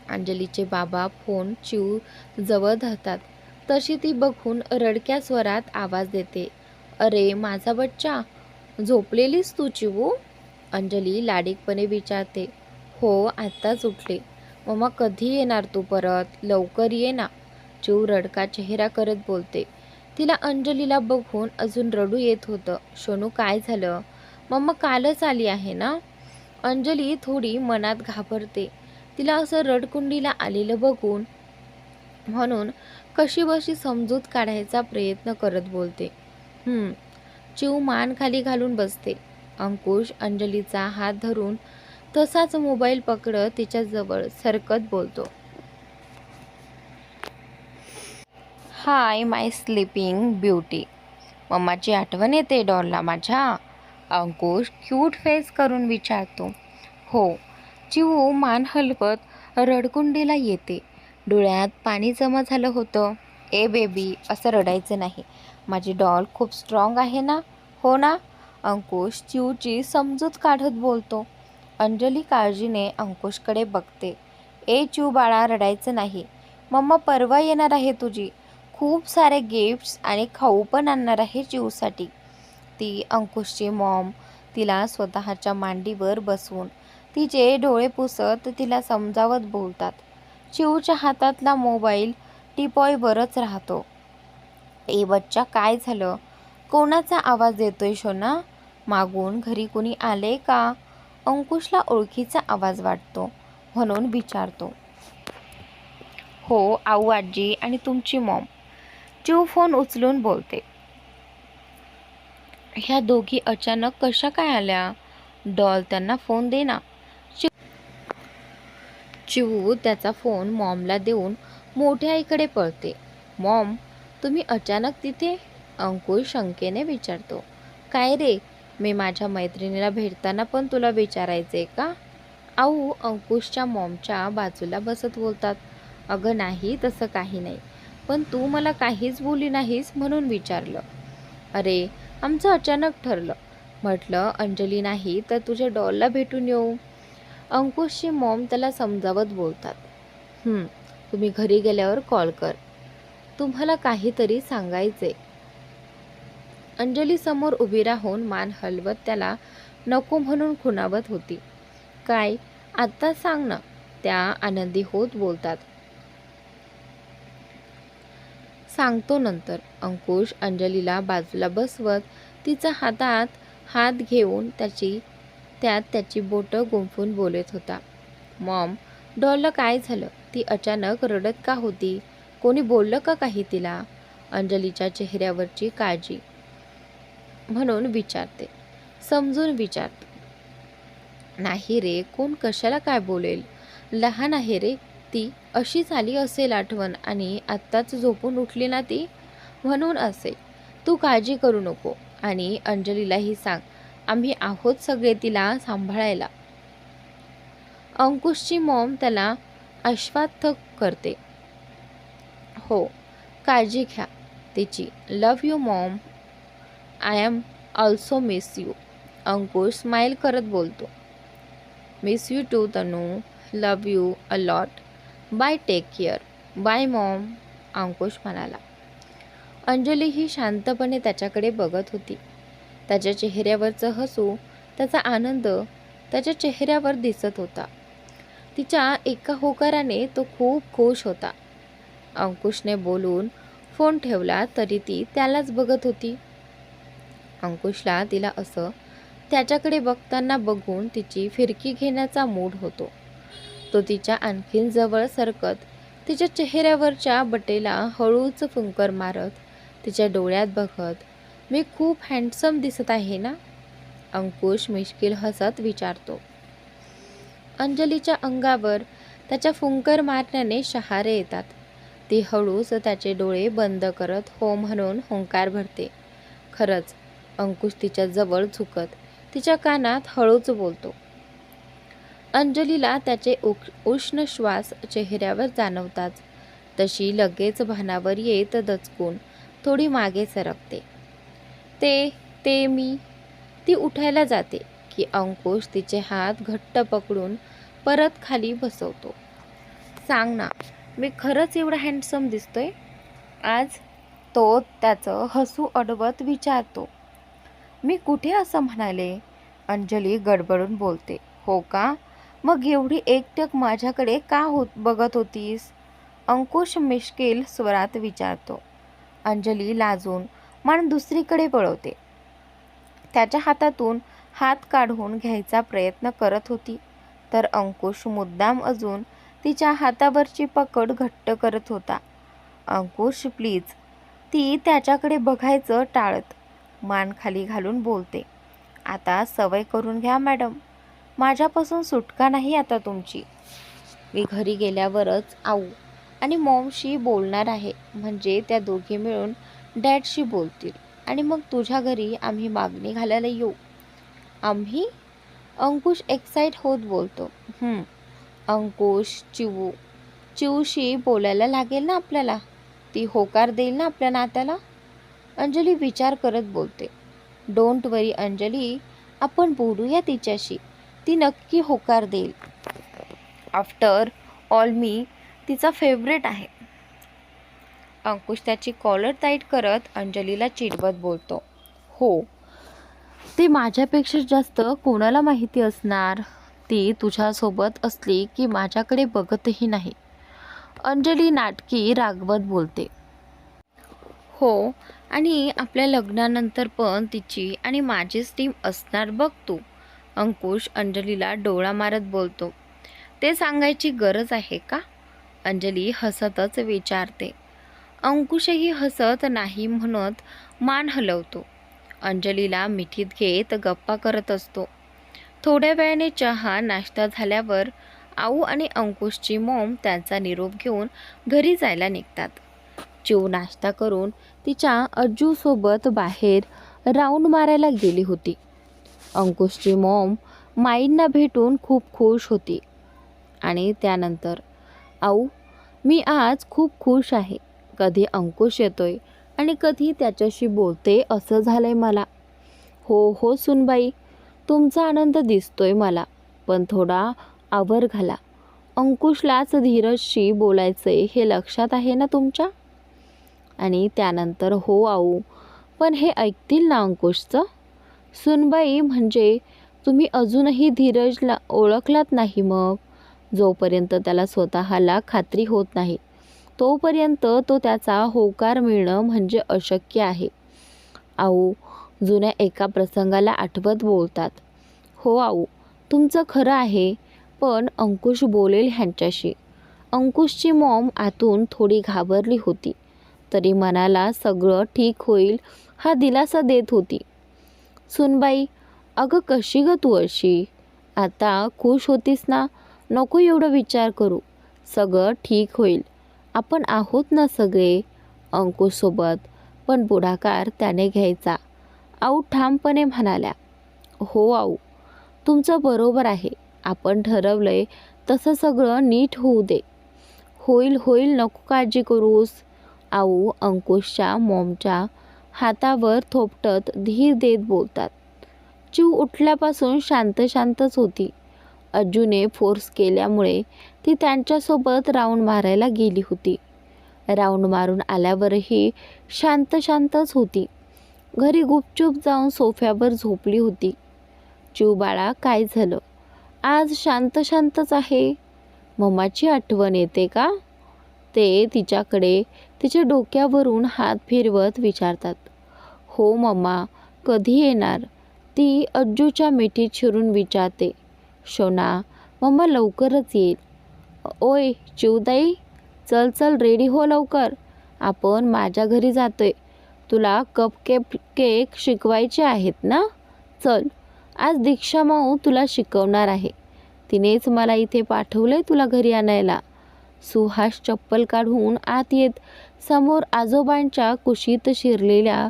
अंजलीचे बाबा फोन चिव जवळ धरतात. तशी ती बघून रडक्या स्वरात आवाज देते. अरे माझा बच्चा, झोपलेलीस तू चिवू? अंजली लाडीकपणे विचारते. हो, आत्ताच उठले. मम्मा कधी येणार तू परत? लवकर ये ना. चिव रडका चेहरा करत बोलते. तिला अंजलीला बघून अजून रडू येत होतं. सोनू काय झालं? मम्मा कालच आली आहे ना. अंजली थोडी मनात घाबरते. तिला असं रडकुंडीला आलेलं बघून, म्हणून कशीबशी समजूत काढायचा प्रयत्न करत बोलते. चिव मान खाली घालून बसते. अंकुश अंजलीचा हात धरून तसाच मोबाईल पकडत तिच्याजवळ सरकत बोलतो. Hi my sleeping beauty. मम्माची आठवण येते डॉलला माझ्या? अंकुश क्यूट फेस करून विचारतो. हो. चिवू मान हलवत रडकुंडीला येते. डोळ्यात पाणी जमा झालं होतं. ए बेबी, असं रडायचं नाही. माझी डॉल खूप स्ट्रॉंग आहे ना? हो ना? अंकुश चिवची समजूत काढत बोलतो. अंजली काळजीने अंकुशकडे बघते. ए चिव बाळा, रडायचं नाही. मम्मा परवा येणार आहे तुझी. खूप सारे गिफ्ट्स आणि खाऊ पण आणणार आहे चिवसाठी. ती अंकुशची मॉम तिला स्वतःच्या मांडीवर बसवून तिचे डोळे पुसत तिला समजावत बोलतात. चिवच्या हातातला मोबाईल टिपॉयवरच राहतो. ए बच्चा, काय झालं? कोणाचा आवाज येतोय शोना? मागून घरी कोणी आले का? अंकुशला ओळखीचा आवाज वाटतो म्हणून विचारतो. हो, आऊ आजी आणि तुमची मॉम. चिव फोन उचलून बोलते. ह्या दोघी अचानक कशा काय आल्या? डॉल, त्यांना फोन दे ना. चिवू त्याचा फोन मॉमला देऊन मोठ्या आईकडे पळते. मॉम, तुम्ही अचानक तिथे? अंकुश शंकेने विचारतो. काय रे, मी माझ्या मैत्रिणीला भेटताना पण तुला विचारायचे का? आऊ अंकुशच्या मॉमच्या बाजूला बसत बोलतात. अगं नाही, तसं काही नाही. पण तू मला काहीच बोलली नाहीस म्हणून विचारलं. अरे, आमचं अचानक ठरलं. म्हटलं अंजली नाही तर तुझ्या डॉलला भेटून येऊ. अंकुशची मॉम त्याला समजावत बोलतात. तुम्ही घरी गेल्यावर कॉल कर. तुम्हाला काहीतरी सांगायचे. अंजली समोर उभी राहून मान हलवत त्याला नको म्हणून खुणावत होती. काय? आत्ता सांग ना, त्या आनंदी होत बोलतात. सांगतो नंतर. अंकुश अंजलीला बाजूला बसवत तिचा हातात हात घेऊन त्यात त्याची बोटं गुंफून बोलत होता. मॉम, डॉलला काय झालं? ती अचानक रडत का होती? कोणी बोललं का काही तिला? अंजलीच्या चेहऱ्यावरची काळजी म्हणून विचारते. समजून विचारते. नाही रे, कोण कशाला काय बोलेल? लहान आहे रे ती. अशी झाली असेल आठवण आणि आत्ताच झोपून उठली ना ती, म्हणून असेल. तू काळजी करू नको आणि अंजलीलाही सांग, आम्ही आहोत सगळे तिला सांभाळायला. अंकुशची मॉम त्याला आश्वस्त करते. हो, काळजी घ्या तिची. Love you mom. I am also miss you. Ankush smile करत बोलतो. Miss you too Tanu. Love you a lot. Bye, take care. Bye mom. Ankush म्हणाला. अंजली ही शांतपणे त्याच्याकडे बघत होती. त्याच्या चेहऱ्यावरचं हसू, त्याचा आनंद त्याच्या चेहऱ्यावर दिसत होता. तिच्या एका होकाराने तो खूप खुश होता. अंकुशने बोलून फोन ठेवला तरी ती त्यालाच बघत होती. अंकुशला तिला असं त्याच्याकडे बघताना बघून तिची फिरकी घेण्याचा मूड होतो. तो तिच्या आणखीन जवळ सरकत तिच्या चेहऱ्यावरच्या बटेला हळूच फुंकर मारत तिच्या डोळ्यात बघत, मी खूप हँडसम दिसत आहे ना? अंकुश मिश्किल हसत विचारतो. अंजलीच्या अंगावर त्याच्या फुंकर मारण्याने शहारे येतात. ती हळूच त्याचे डोळे बंद करत हो म्हणून हुंकार भरते. खरंच अंकुश तिच्या जवळ झुकत तिच्या कानात हळूच बोलतो. अंजलीला त्याचे उष्ण श्वास चेहऱ्यावर जाणवताच तशी लगेच भानावर येत दचकून थोडी मागे सरकते. ते मी ती उठायला जाते की अंकुश तिचे हात घट्ट पकडून परत खाली बसवतो. सांग ना, मी खरंच एवढा हँडसम दिसतोय आज? तो त्याचं हसू अडवत विचारतो. मी कुठे असं म्हणाले? अंजली गडबडून बोलते. हो का? मग एवढी एकटक माझ्याकडे का बघत होतीस? अंकुश मिश्किल स्वरात विचारतो. अंजली लाजून मान दुसरीकडे वळवते. त्याच्या हातातून हात काढून घ्यायचा प्रयत्न करत होती तर अंकुश मुद्दाम अजून तिच्या हातावरची पकड घट्ट करत होता. अंकुश प्लीज. ती त्याच्याकडे बघायचं टाळत मान खाली घालून बोलते. आता सवय करून घ्या मॅडम, माझ्यापासून सुटका नाही आता तुमची. मी घरी गेल्यावरच आऊ आणि मॉमशी बोलणार आहे, म्हणजे त्या दोघी मिळून डॅडशी बोलतील आणि मग तुझ्या घरी आम्ही मागणी घालायला येऊ. आम्ही? अंकुश एक्साइट होत बोलतो. अंकुश, चिवूशी बोलायला लागेल ना आपल्याला? ती होकार देईल ना आपल्या नात्याला? अंजली विचार करत बोलते. डोंट वरी अंजली, आपण बोलूया तिच्याशी, ती नक्की होकार देईल. आफ्टर ऑल मी तिचा फेवरेट आहे. अंकुश त्याची कॉलर टाईट करत अंजलीला चिडवत बोलतो. हो, ते माझ्यापेक्षा जास्त कोणाला माहिती असणार? ती तुझ्यासोबत असली की माझ्याकडे बघतही नाही. अंजली नाटकी रागवत बोलते. हो, आणि आपल्या लग्नानंतर पण तिची आणि माझीच टीम असणार बघ तू. अंकुश अंजलीला डोळा मारत बोलतो. ते सांगायची गरज आहे का? अंजली हसतच विचारते. अंकुशही हसत नाही म्हणत मान हलवतो. अंजलीला मिठीत घेत गप्पा करत असतो. थोड्या वेळाने चहा नाश्ता झाल्यावर आऊ आणि अंकुशची मॉम त्यांचा निरोप घेऊन घरी जायला निघतात. चिव नाश्ता करून तिच्या अज्जूसोबत बाहेर राऊंड मारायला गेली होती. अंकुशची मॉम माईंना भेटून खूप खुश होती आणि त्यानंतर, आऊ, मी आज खूप खुश आहे. कधी अंकुश येतोय आणि कधी त्याच्याशी बोलते असं झालंय मला. हो सुनबाई, तुमचा आनंद दिसतोय मला, पण थोडा आवर घाला. अंकुशलाच धीरजशी बोलायचे हे लक्षात आहे ना तुमच्या? आणि त्यानंतर, हो आऊ, पण हे ऐकतील ना अंकुशचं? सुनबाई, म्हणजे तुम्ही अजूनही धीरजला ओळखलात नाही? मग जोपर्यंत त्याला स्वतःला खात्री होत नाही तोपर्यंत तो त्याचा होकार मिळणं म्हणजे अशक्य आहे. आऊ जुन्या एका प्रसंगाला आठवत बोलतात. हो आऊ, तुमचं खरं आहे, पण अंकुश बोलेल ह्यांच्याशी. अंकुशची मॉम आतून थोडी घाबरली होती, तरी मनाला सगळं ठीक होईल हा दिलासा देत होती. सुनबाई, अगं कशी ग तू अशी? आता खुश होतीस ना, नको एवढं विचार करू, सगळं ठीक होईल. आपण आहोत ना सगळे अंकुशसोबत. पण पुढाकार त्याने घ्यायचा, आऊ ठामपणे म्हणाल्या. हो आऊ, तुमचं बरोबर आहे. आपण ठरवलंय तसं सगळं नीट होऊ दे. होईल, नको काळजी करूस. आऊ अंकुशच्या मॉमच्या हातावर थोपटत धीर देत बोलतात. चिव उठल्यापासून शांतच होती. अज्जूने फोर्स केल्यामुळे ती त्यांच्यासोबत राऊंड मारायला गेली होती. राऊंड मारून आल्यावरही शांत शांतच होती. घरी गुपचूप जाऊन सोफ्यावर झोपली होती. चिऊ बाळा, काय झालं? आज शांत शांतच आहे. मम्माची आठवण येते का? ते तिच्याकडे तिच्या डोक्यावरून हात फिरवत विचारतात. हो मम्मा, कधी येणार? ती अज्जूच्या मिठीत शिरून विचारते. शोना, मम्मा लवकरच येईल. ओय चिऊताई, चल चल रेडी हो लवकर. आपण माझ्या घरी जातोय. तुला केक शिकवायचे आहेत ना? चल, आज दीक्षा माऊ तुला शिकवणार आहे. तिनेच मला इथे पाठवलंय तुला घरी आणायला. सुहास चप्पल काढून आत येत समोर आजोबांच्या कुशीत शिरलेल्या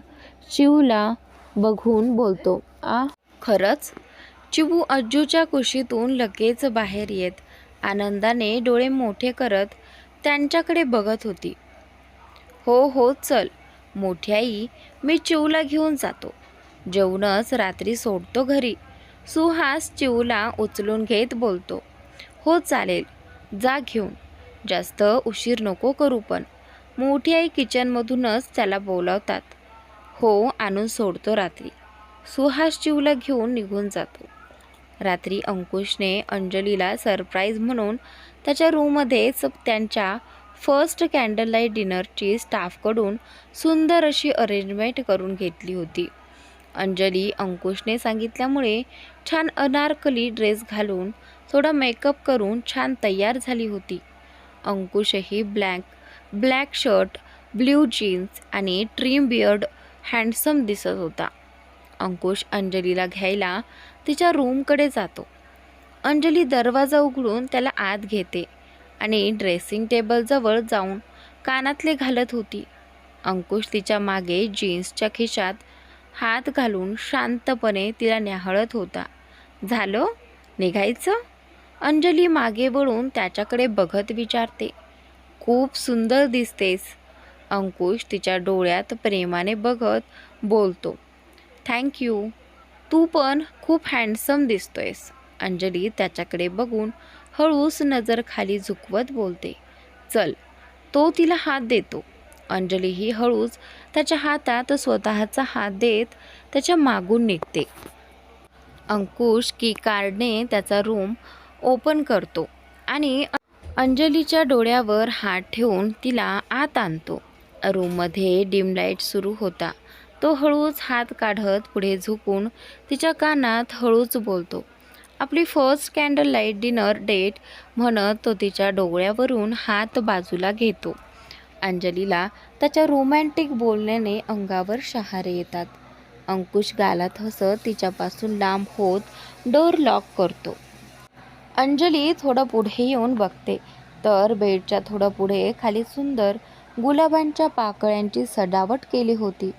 चिऊला बघून बोलतो. खरंच? चिऊ अज्जूच्या कुशीतून लगेच बाहेर येत आनंदाने डोळे मोठे करत त्यांच्याकडे बघत होती. हो हो चल मोठी आई, मी चिऊला घेऊन जातो. जेवूनच रात्री सोडतो घरी. सुहास चिऊला उचलून घेत बोलतो. हो चालेल, जा घेऊन. जास्त उशीर नको करू पण. मोठी आई किचनमधूनच त्याला बोलावतात. हो, आणून सोडतो रात्री. सुहास चिऊला घेऊन निघून जातो. रात्री अंकुशने अंजलीला सरप्राईज म्हणून त्याच्या रूममध्येच त्यांच्या फर्स्ट कॅन्डल लाईट डिनरची स्टाफकडून सुंदर अशी अरेंजमेंट करून घेतली होती. अंजली अंकुशने सांगितल्यामुळे छान अनारकली ड्रेस घालून थोडा मेकअप करून छान तयार झाली होती. अंकुशही ब्लॅक शर्ट, ब्ल्यू जीन्स आणि ट्रिम बियर्ड हँडसम दिसत होता. अंकुश अंजलीला घ्यायला तिच्या रूमकडे जातो. अंजली दरवाजा उघडून त्याला आत घेते आणि ड्रेसिंग टेबलजवळ जाऊन कानातले घालत होती. अंकुश तिच्या मागे जीन्सच्या खिशात हात घालून शांतपणे तिला न्याहाळत होता. झालं? निघायचं? अंजली मागे वळून त्याच्याकडे बघत विचारते. खूप सुंदर दिसतेस. अंकुश तिच्या डोळ्यात प्रेमाने बघत बोलतो. थँक्यू. तू पण खूप हँडसम दिसतोयस. अंजली त्याच्याकडे बघून हळूच नजर खाली झुकवत बोलते. चल. तो तिला हात देतो. अंजलीही हळूच त्याच्या हातात स्वतःचा हात देत त्याच्या मागून निघते. अंकुश की कार्डने त्याचा रूम ओपन करतो आणि अंजलीच्या डोळ्यावर हात ठेवून तिला आत आणतो. रूममध्ये डिम लाईट सुरू होता. तो हळूच हात काढत पुढे झुकून तिच्या कानात हळूच बोलतो. आपली first candle light dinner date म्हणत तो तिच्या डोळ्यावरून हात बाजूला घेतो. अंजलीला त्याच्या रोमॅन्टिक बोलण्याने अंगावर शहारे येतात. अंकुश गालात हसत तिच्यापासून लांब होत डोर लॉक करतो. अंजली थोडं पुढे येऊन बघते तर बेडच्या थोडं पुढे खाली सुंदर गुलाबांच्या पाकळ्यांची सजावट केली होती.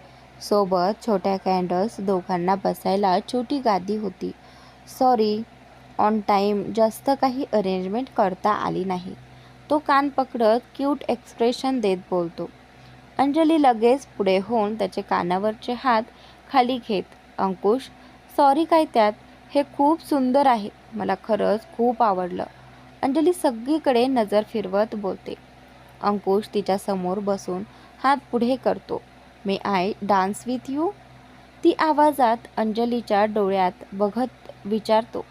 सोबत छोट्या कॅन्डल्स, दोघांना बसायला छोटी गादी होती. सॉरी, ऑन टाईम जास्त काही अरेंजमेंट करता आली नाही. तो कान पकडत क्यूट एक्सप्रेशन देत बोलतो. अंजली लगेच पुढे होऊन त्याचे कानावरचे हात खाली घेत. अंकुश, सॉरी काय त्यात, हे खूप सुंदर आहे. मला खरंच खूप आवडलं. अंजली सगळीकडे नजर फिरवत बोलते. अंकुश तिच्या समोर बसून हात पुढे करतो. मे आय डान्स विथ यू? ती आवाजात अंजलीच्या डोळ्यात बघत विचारतो.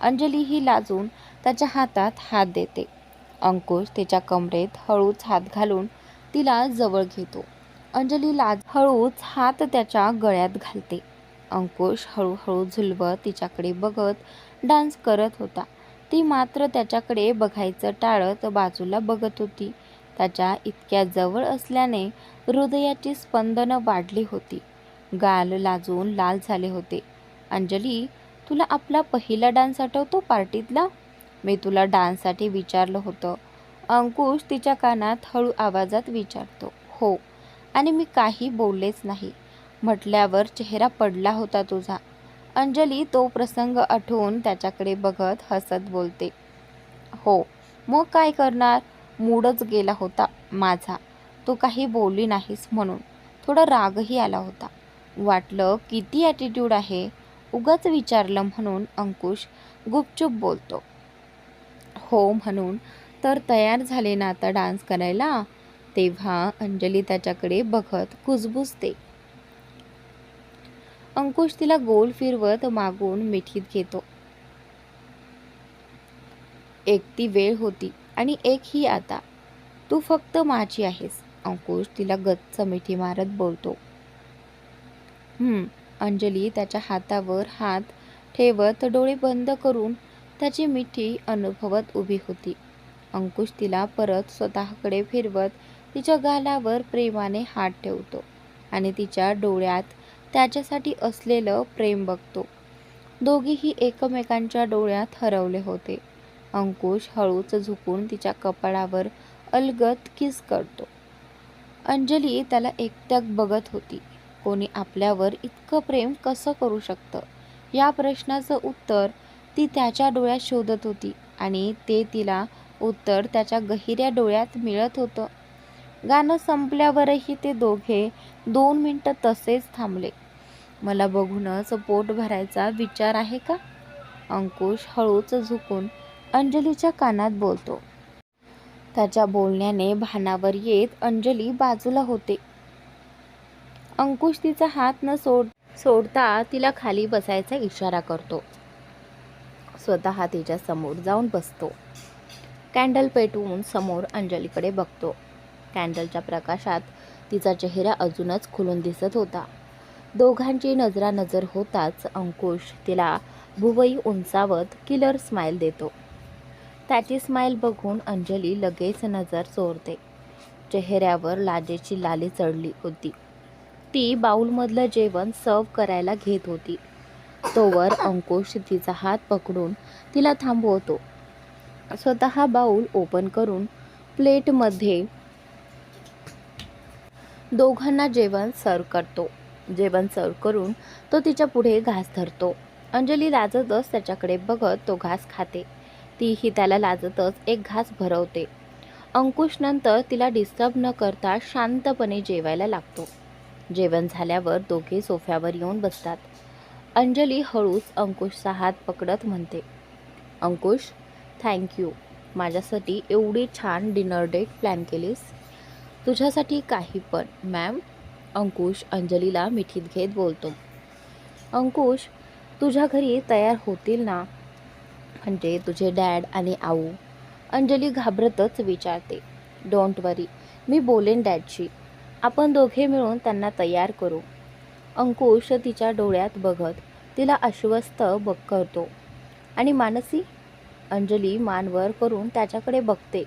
अंजलीही लाजून त्याच्या हातात हात देते. अंकुश तिच्या कमरेत हळूच हात घालून तिला जवळ घेतो. अंजली हळूच हात त्याच्या गळ्यात घालते. अंकुश हळूहळू झुलवत तिच्याकडे बघत डान्स करत होता. ती मात्र त्याच्याकडे बघायचं टाळत बाजूला बघत होती. त्याच्या इतक्या जवळ असल्याने हृदयाची स्पंदनं वाढली होती. गाल लाजून लाल झाले होते. अंजली, तुला आपला पहिला डान्स आठवतो पार्टीतला? मी तुला डान्ससाठी विचारलं होतं. अंकुश तिच्या कानात हळू आवाजात विचारतो. हो, आणि मी काही बोललेच नाही. म्हटल्यावर चेहरा पडला होता तुझा. अंजली तो प्रसंग आठवून त्याच्याकडे बघत हसत बोलते. हो, मग काय करणार? मूडच गेला होता माझा. तू काही बोलली नाहीस म्हणून. थोडा रागही आला होता. वाटलं किती ॲटिट्यूड आहे. उगाच विचारलं म्हणून अंकुश गुपचूप बोलतो. हो म्हणून तर तयार झाले ना आता डान्स करायला? तेव्हा अंजली त्याच्याकडे बघत कुजबुजते. अंकुश तिला गोल फिरवत मागून मिठीत घेतो. एक ती वेळ होती आणि एक ही आता. तू फक्त माझी आहेस. अंकुश तिला गच्च मिठी मारत बोलतो. अंजली त्याच्या हातावर हात ठेवत डोळे बंद करून त्याची मिठी अनुभवत उभी होती. अंकुश तिला परत स्वतःकडे फिरवत तिच्या गालावर प्रेमाने हात ठेवतो आणि तिच्या डोळ्यात त्याच्यासाठी असलेलं प्रेम बघतो. दोघीही एकमेकांच्या डोळ्यात हरवले होते. अंकुश हळूच झुकून तिच्या कपाळावर अलगद किस करतो. अंजली त्याला एकट्याक बघत होती. कोणी आपल्यावर इतकं प्रेम कसं करू शकतं, या प्रश्नाचं उत्तर ती त्याच्या डोळ्यात शोधत होती आणि ते तिला उत्तर त्याच्या गहिऱ्या डोळ्यात मिळत होतं. गाणं संपल्यावरही ते दोघे 2 मिनिटं तसेच थांबले. मला बघूनच पोट भरायचा विचार आहे का? अंकुश हळूच झुकून अंजलीच्या कानात बोलतो. त्याच्या बोलण्याने भानावर येत अंजली बाजूला होते. अंकुश तिचा हात न सोडता तिला खाली बसायचा इशारा करतो. स्वतः तिच्या समोर जाऊन बसतो. कॅन्डल पेटवून समोर अंजलीकडे बघतो. कॅन्डलच्या प्रकाशात तिचा चेहरा अजूनच खुलून दिसत होता. दोघांची नजरानजर होताच अंकुश तिला भुवई उंचावत किलर स्माईल देतो. त्याची स्माईल बघून अंजली लगेच नजर चोरते. चेहऱ्यावर लाजेची लाली चढली होती. ती बाऊलमधलं जेवण सर्व करायला घेत होती. तोवर अंकुश तिचा हात पकडून तिला थांबवतो. स्वतः बाऊल ओपन करून प्लेटमध्ये दोघांना जेवण सर्व करतो. जेवण सर्व करून तो तिच्या पुढे घास धरतो. अंजली लाजतच त्याच्याकडे बघत तो घास खाते. तीही त्याला लाजतच एक घास भरवते. अंकुश नंतर तिला डिस्टर्ब न करता शांतपणे जेवायला लागतो. जेवण झाल्यावर दोघे सोफ्यावर येऊन बसतात. अंजली हळूच अंकुशचा हात पकडत म्हणते, अंकुश, थँक्यू. माझ्यासाठी एवढी छान डिनर डेट प्लॅन केलीस. तुझ्यासाठी काही पण, मॅम. अंकुश अंजलीला मिठीत घेत बोलतो. अंकुश, तुझ्या घरी तयार होतील ना? म्हणजे तुझे डॅड आणि आऊ? अंजली घाबरतच विचारते. डोंट वरी, मी बोलेन डॅडशी. आपण दोघे मिळून त्यांना तयार करू. अंकुश तिच्या डोळ्यात बघत तिला आश्वस्त करतो. आणि मानसी? अंजली मान वर करून त्याच्याकडे बघते.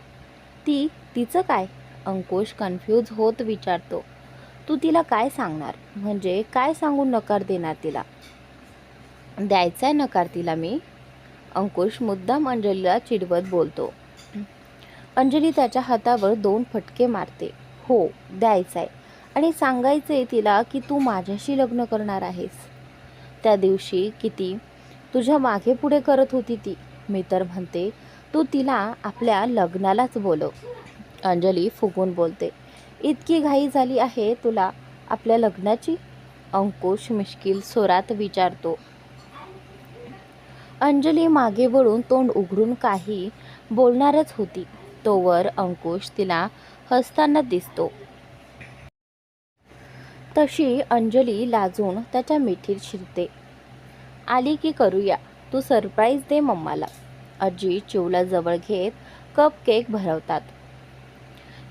तिचं काय? अंकुश कन्फ्यूज होत विचारतो. तू तिला काय सांगणार? म्हणजे काय सांगून नकार देणार तिला? द्यायचाय नकार तिला मी? अंकुश मुद्दाम अंजलीला चिडवत बोलतो. अंजली त्याच्या हातावर 2 फटके मारते. हो, द्यायचाय. आणि सांगायचंय तिला की तू माझ्याशी लग्न करणार आहेस. त्या दिवशी किती तुझ्या मागे पुढे करत होती ती. मी तर म्हणते तू तिला आपल्या लग्नालाच बोलव. अंजली फुगून बोलते. इतकी घाई झाली आहे तुला आपल्या लग्नाची? अंकुश मिश्किल स्वरात विचारतो. अंजली मागे वळून तोंड उघडून काही बोलणारच होती. तोवर अंकुश तिला हसताना दिसतो. तशी अंजली लाजून त्याच्या मिठीत शिरते. आली की करूया. तू सरप्राईज दे मम्माला. आजी चिवला जवळ घेत कप केक भरवतात.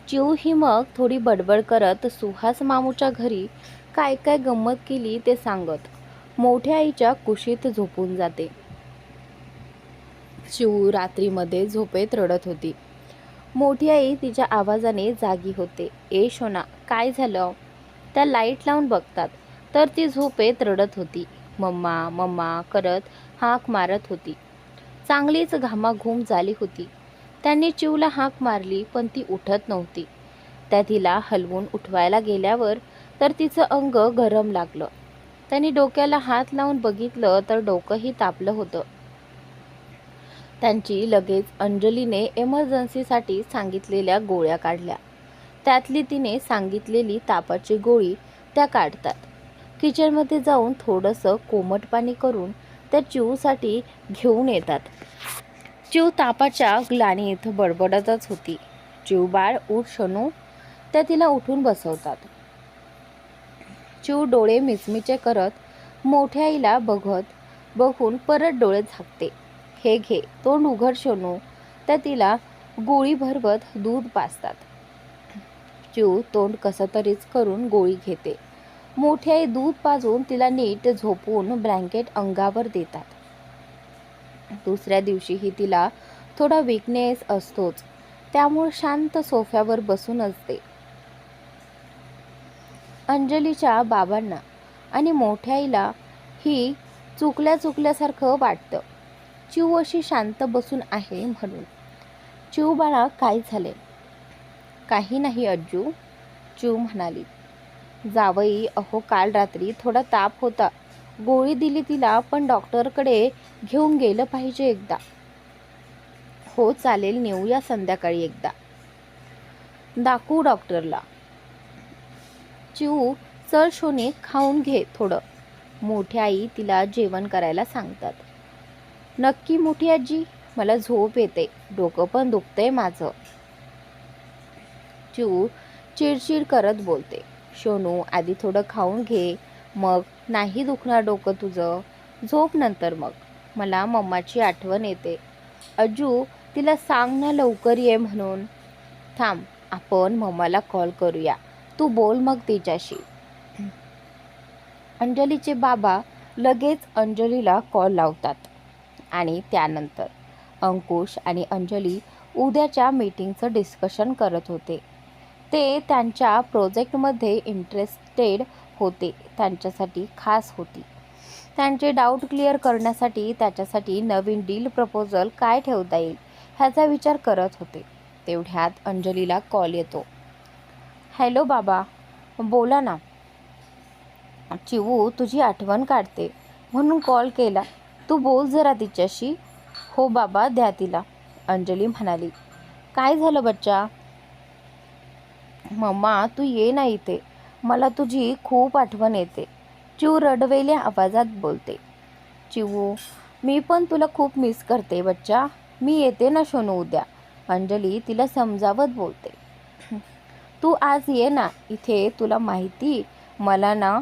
चिव ही मग थोडी बडबड करत सुहास मामूच्या घरी काय काय गंमत केली ते सांगत मोठ्या आईच्या कुशीत झोपून जाते. चिव रात्रीमध्ये झोपेत रडत होती. मोठी आई तिच्या आवाजाने जागी होते. ए शोना, काय झालं? त्या लाईट लावून बघतात तर ती झोपेत रडत होती. मम्मा मम्मा करत हाक मारत होती. चांगलीच घामाघूम झाली होती. त्यांनी चिवला हाक मारली पण ती उठत नव्हती. त्या तिला हलवून उठवायला गेल्यावर तर तिचं अंग गरम लागलं. त्यांनी डोक्याला हात लावून बघितलं तर डोकंही तापलं होतं. त्यांची लगेच अंजलीने एमर्जन्सीसाठी सांगितलेल्या गोळ्या काढल्या. त्यातली तिने सांगितलेली तापाची गोळी त्या काढतात. किचनमध्ये जाऊन थोडंसं कोमट पाणी करून त्या चिवसाठी घेऊन येतात. चिव तापाच्या ग्लानीत बडबडतच होती. चिव बाळ, उठ शनू. त्या तिला उठून बसवतात. चिऊ डोळे मिचमिचे करत मोठ्या आईला बघून परत डोळे झाकते. हे घे, तोंड उघड शोनू. त्या तिला गोळी भरवत दूध पाजतात. चिऊ तोंड कसं तरीच करून गोळी घेते. मोठी आई दूध पाजून तिला नीट झोपून ब्लँकेट अंगावर देतात. दुसऱ्या दिवशीही तिला थोडा वीकनेस असतोच, त्यामुळे शांत सोफ्यावर बसून असते. अंजलीच्या बाबांना आणि मोठ्या आईला ही चुकल्यासारखं वाटतं. चिऊ अशी शांत बसून आहे म्हणून. चिऊ बाळा, काय झाले? काही नाही अज्जू, चिऊ म्हणाली. जावई, अहो काल रात्री थोडा ताप होता, गोळी दिली तिला, पण डॉक्टरकडे घेऊन गेलं पाहिजे एकदा. हो चालेल, नेऊया संध्याकाळी एकदा, दाखवू डॉक्टरला. चिऊ, चल शोने, खाऊन घे थोडं. मोठी आई तिला जेवण करायला सांगतात. नक्की मोठी आजी, मला झोप येते, डोकं पण दुखतंय माझं. चिऊ चिडचिड करत बोलते. शोनू, आधी थोडं खाऊन घे, मग नाही दुखणार डोकं तुझं, झोप नंतर मग. मला मम्माची आठवण येते. अज्जू, तिला सांग ना लवकर ये म्हणून. थांब, आपण मम्माला कॉल करूया, तू बोल मग तिच्याशी. अंजलीचे बाबा लगेच अंजलीला कॉल लावतात आणि त्यानंतर अंकुश आणि अंजली उद्याच्या मीटिंगचं डिस्कशन करत होते. ते त्यांच्या प्रोजेक्टमध्ये इंटरेस्टेड होते, त्यांच्यासाठी खास होती. त्यांचे डाऊट क्लिअर करण्यासाठी त्याच्यासाठी नवीन डील प्रपोजल काय ठेवता येईल ह्याचा विचार करत होते. तेवढ्यात अंजलीला कॉल येतो. हॅलो बाबा, बोला ना. चिऊ तुझी आठवण काढते म्हणून कॉल केला, तू बोल जरा तिच्याशी. हो बाबा, द्या तिला, अंजली म्हणाली. काय झालं बच्चा? मम्मा तू ये ना इथे, मला तुझी खूप आठवण येते, चिऊ रडवेल्या आवाजात बोलते. चिऊ, मी पण तुला खूप मिस करते बच्चा, मी येते ना शोनू उद्या, अंजली तिला समजावत बोलते. तू आज ये ना इथे, तुला माहिती मला ना.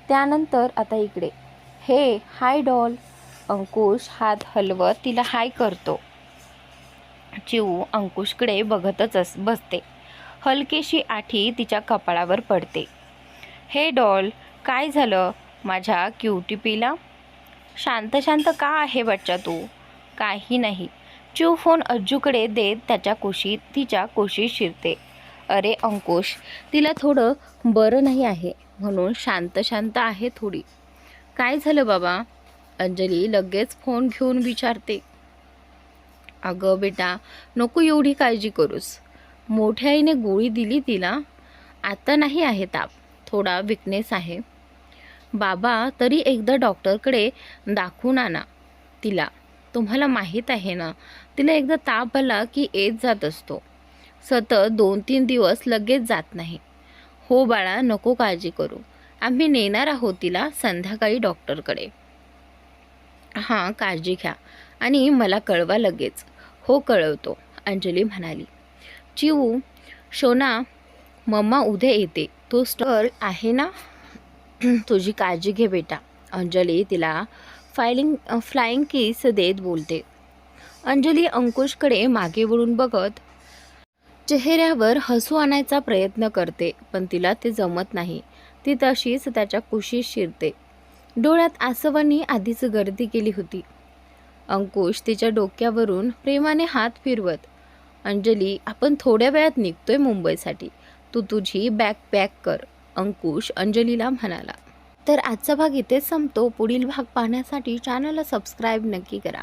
त्यानंतर आता इकडे. हे हाय डॉल. अंकुश हात हलवत तिला हाय करतो. चिऊ अंकुशकडे बघतच बसते. हलकेशी आठी तिच्या कपाळावर पडते. हे डॉल, काय झालं माझ्या क्यूटीपीला? शांत शांत का आहे बच्चा तू? काही नाही. चिऊ फोन अज्जूकडे देत तिच्या कुशीत शिरते. अरे अंकुश, तिला थोडं बरं नाही आहे म्हणून शांत शांत आहे थोडी. काय झालं बाबा? अंजली लगेच फोन घेऊन विचारते. अगं बेटा, नको एवढी काळजी करूस, मोठ्या आईने गोळी दिली तिला, आता नाही आहे ताप, थोडा विकनेस आहे. बाबा तरी एकदा डॉक्टरकडे दाखवून आणा तिला, तुम्हाला माहीत आहे ना तिला एकदा ताप आला की येत जात असतो, सतत 2-3 दिवस लगेच जात नाही. हो बाळा, नको काळजी करू, आम्ही नेणार आहोत तिला संध्याकाळी डॉक्टरकडे. हां, काळजी घ्या आणि मला कळवा लगेच. हो कळवतो, अंजली म्हणाली. चिऊ, शोना, मम्मा उद्या येते, तो स्टर आहे ना, तुझी काळजी घे बेटा, अंजली तिला फ्लाइंग किस देत बोलते. अंजली अंकुशकडे मागे वळून बघत चेहऱ्यावर हसू आणायचा प्रयत्न करते, पण तिला ते जमत नाही. ती तशीच त्याच्या कुशीत शिरते. डोळ्यात आसवांनी आधीच गर्दी केली होती. अंकुश तिच्या डोक्यावरून प्रेमाने हात फिरवत, अंजली आपण थोड्या वेळात निघतोय मुंबईसाठी, तू तुझी बॅग पॅक कर, अंकुश अंजलीला म्हणाला. तर आजचा भाग इथेच संपतो. पुढील भाग पाहण्यासाठी चॅनलला सबस्क्राईब नक्की करा.